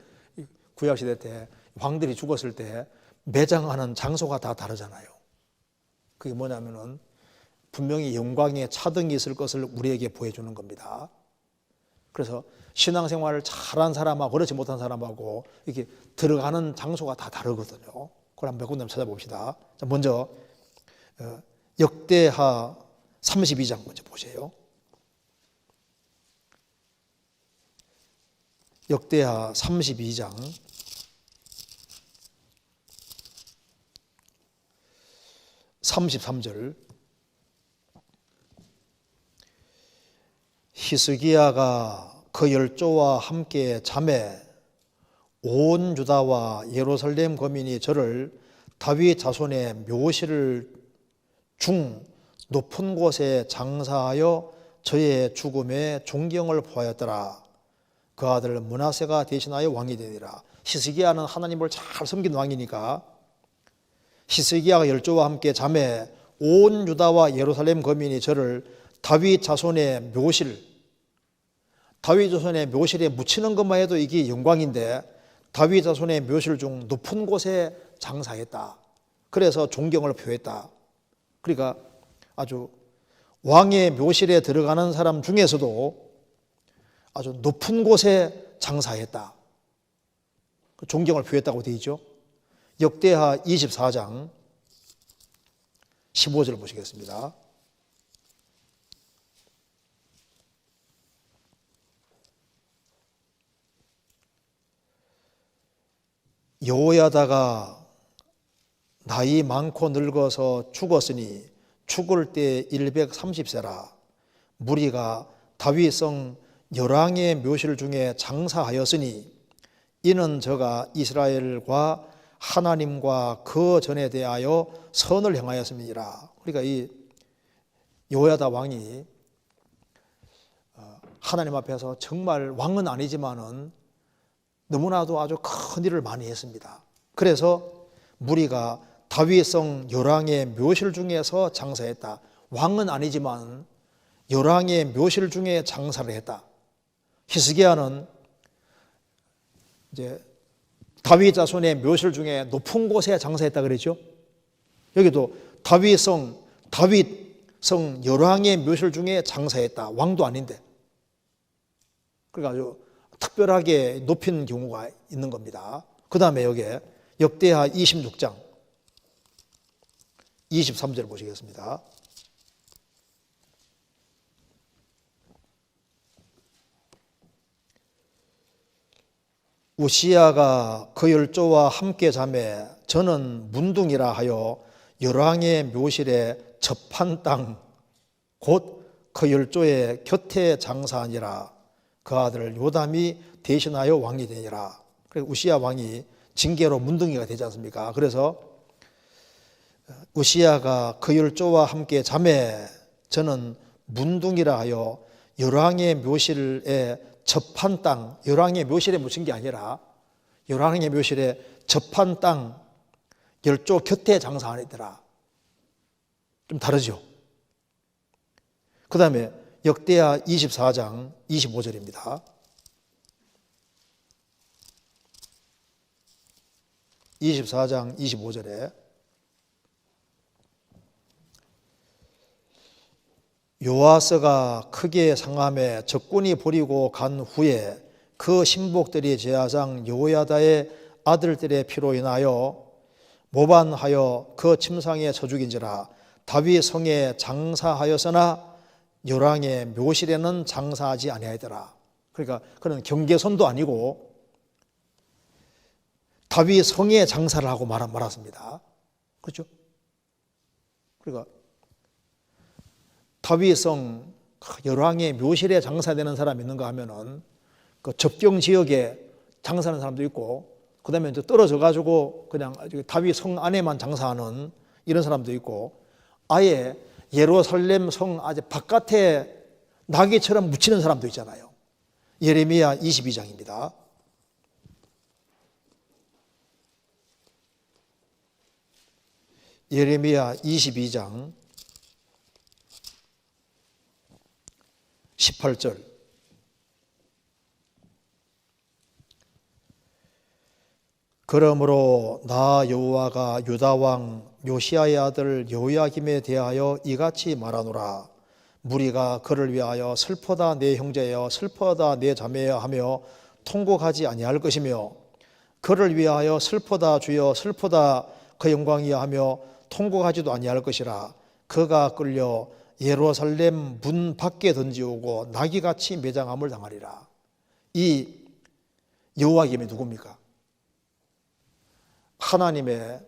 구약 시대 때 왕들이 죽었을 때 매장하는 장소가 다 다르잖아요. 그게 뭐냐면은 분명히 영광의 차등이 있을 것을 우리에게 보여주는 겁니다. 그래서 신앙생활을 잘한 사람하고 그렇지 못한 사람하고 이렇게 들어가는 장소가 다 다르거든요. 그걸 한번 몇 군데 찾아봅시다. 자, 먼저 역대하 32장 먼저 보세요. 역대하 32장 33절. 히스기야가 그 열조와 함께 잠에 온 유다와 예루살렘 거민이 저를 다윗 자손의 묘실 중 높은 곳에 장사하여 저의 죽음에 존경을 보하였더라. 그 아들 므낫세가 대신하여 왕이 되니라. 히스기야는 하나님을 잘 섬긴 왕이니까 히스기야가 열조와 함께 잠에 온 유다와 예루살렘 거민이 저를 다윗 자손의 묘실, 다윗 자손의 묘실에 묻히는 것만 해도 이게 영광인데 다윗 자손의 묘실 중 높은 곳에 장사했다. 그래서 존경을 표했다. 그러니까 아주 왕의 묘실에 들어가는 사람 중에서도 아주 높은 곳에 장사했다. 존경을 표했다고 되어 있죠. 역대하 24장 15절 보시겠습니다. 여호야다가 나이 많고 늙어서 죽었으니 죽을 때 130세라. 무리가 다윗성 열왕의 묘실 중에 장사하였으니 이는 저가 이스라엘과 하나님과 그 전에 대하여 선을 행하였음이니라. 그러니까 이 여호야다 왕이 하나님 앞에서 정말 왕은 아니지만은 너무나도 아주 큰 일을 많이 했습니다. 그래서 무리가 다윗성 열왕의 묘실 중에서 장사했다. 왕은 아니지만 열왕의 묘실 중에 장사를 했다. 히스기야는 이제 다윗 자손의 묘실 중에 높은 곳에 장사했다 그랬죠. 여기도 다윗성 다윗 성 열왕의 묘실 중에 장사했다. 왕도 아닌데. 그러니까 아주 특별하게 높인 경우가 있는 겁니다. 그 다음에 여기에 역대하 26장 23절 보시겠습니다. 우시야가 그 열조와 함께 자매 저는 문둥이라 하여 열왕의 묘실에 접한 땅 곧 그 열조의 곁에 장사하니라. 그 아들 요담이 대신하여 왕이 되니라. 그래서 우시야 왕이 징계로 문둥이가 되지 않습니까? 그래서 우시야가 그 열조와 함께 자매 저는 문둥이라 하여 열왕의 묘실에 접한 땅, 열왕의 묘실에 묻힌 게 아니라 열왕의 묘실에 접한 땅 열조 곁에 장사하니더라. 좀 다르죠. 그 다음에 역대하 24장 25절입니다. 24장 25절에 요아스가 크게 상함에 적군이 버리고 간 후에 그 신복들이 제사장 여호야다의 아들들의 피로 인하여 모반하여 그 침상에 쳐 죽인지라. 다윗 성에 장사하였으나 열왕의 묘실에는 장사하지 아니하더라. 그러니까 그는 경계선도 아니고 다윗 성에 장사를 하고 말았습니다. 그렇죠? 그러니까 다윗 성 열왕의 묘실에 장사되는 사람이 있는가 하면은 그 접경 지역에 장사하는 사람도 있고, 그 다음에 이제 떨어져 가지고 그냥 다윗 성 안에만 장사하는 이런 사람도 있고, 아예 예루살렘 성 아주 바깥에 나귀처럼 묻히는 사람도 있잖아요. 예레미야 22장입니다. 예레미야 22장 18절. 그러므로 나 여호와가 유다 왕 요시야의 아들 여호야김에 대하여 이같이 말하노라. 무리가 그를 위하여 슬퍼다 내 형제여 슬퍼다 내 자매여 하며 통곡하지 아니할 것이며, 그를 위하여 슬퍼다 주여 슬퍼다 그 영광이여 하며 통곡하지도 아니할 것이라. 그가 끌려 예루살렘 문 밖에 던지오고 나귀같이 매장함을 당하리라. 이 여호야김이 누굽니까? 하나님의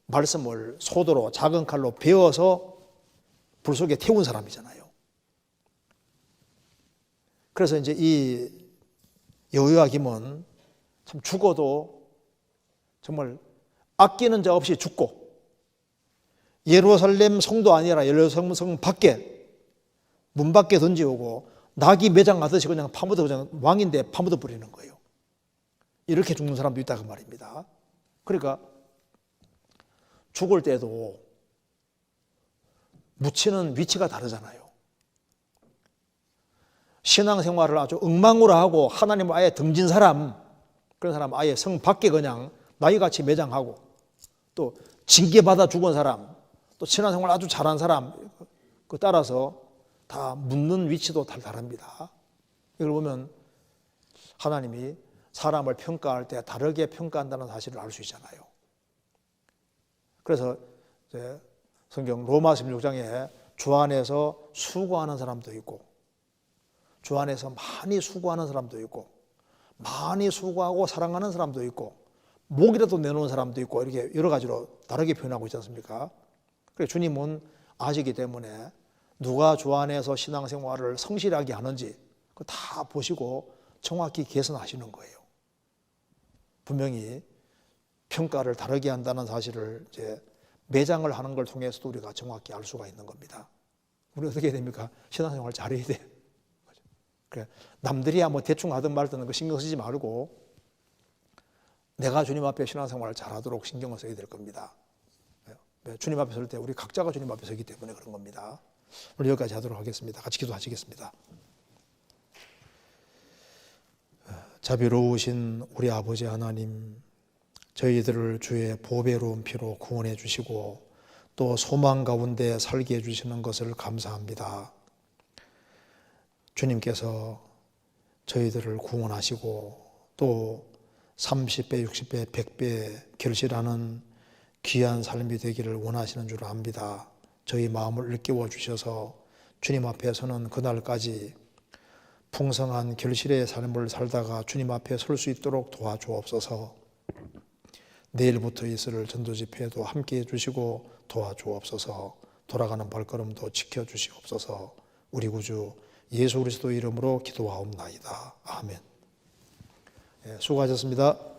말씀을 소도로 작은 칼로 베어서 불 속에 태운 사람이잖아요. 그래서 이제 이 여호야김은 참 죽어도 정말 아끼는 자 없이 죽고, 예루살렘 성도 아니라 예루살렘 성 밖에 문 밖에 던지오고 나귀 매장 가듯이 그냥 파묻어, 그냥 왕인데 파묻어 버리는 거예요. 이렇게 죽는 사람도 있다 그 말입니다. 그러니까 죽을 때도 묻히는 위치가 다르잖아요. 신앙생활을 아주 엉망으로 하고 하나님을 아예 등진 사람, 그런 사람 아예 성 밖에 그냥 나귀같이 매장하고, 또 징계받아 죽은 사람, 또 신앙생활 아주 잘한 사람, 그 따라서 다 묻는 위치도 다 다릅니다. 이걸 보면 하나님이 사람을 평가할 때 다르게 평가한다는 사실을 알 수 있잖아요. 그래서 이제 성경 로마 16장에 주 안에서 수고하는 사람도 있고, 주 안에서 많이 수고하는 사람도 있고, 많이 수고하고 사랑하는 사람도 있고, 목이라도 내놓은 사람도 있고, 이렇게 여러 가지로 다르게 표현하고 있지 않습니까? 그래서 주님은 아시기 때문에 누가 주 안에서 신앙생활을 성실하게 하는지 다 보시고 정확히 개선하시는 거예요. 분명히 평가를 다르게 한다는 사실을 이제 매장을 하는 걸 통해서도 우리가 정확히 알 수가 있는 겁니다. 우리 어떻게 해야 됩니까? 신앙생활 잘해야 돼. 그래, 남들이야 뭐 대충 하든 말든 그 신경 쓰지 말고 내가 주님 앞에 신앙생활을 잘하도록 신경을 써야 될 겁니다. 주님 앞에 설 때 우리 각자가 주님 앞에 서기 때문에 그런 겁니다. 오늘 여기까지 하도록 하겠습니다. 같이 기도하시겠습니다. 자비로우신 우리 아버지 하나님, 저희들을 주의 보배로운 피로 구원해 주시고 또 소망 가운데 살게 해주시는 것을 감사합니다. 주님께서 저희들을 구원하시고 또 30배, 60배, 100배 결실하는 귀한 삶이 되기를 원하시는 줄 압니다. 저희 마음을 일깨워 주셔서 주님 앞에서는 그날까지 풍성한 결실의 삶을 살다가 주님 앞에 설 수 있도록 도와주옵소서. 내일부터 있을 전도집회에도 함께해 주시고 도와주옵소서. 돌아가는 발걸음도 지켜주시옵소서. 우리 구주 예수 그리스도 이름으로 기도하옵나이다. 아멘. 수고하셨습니다.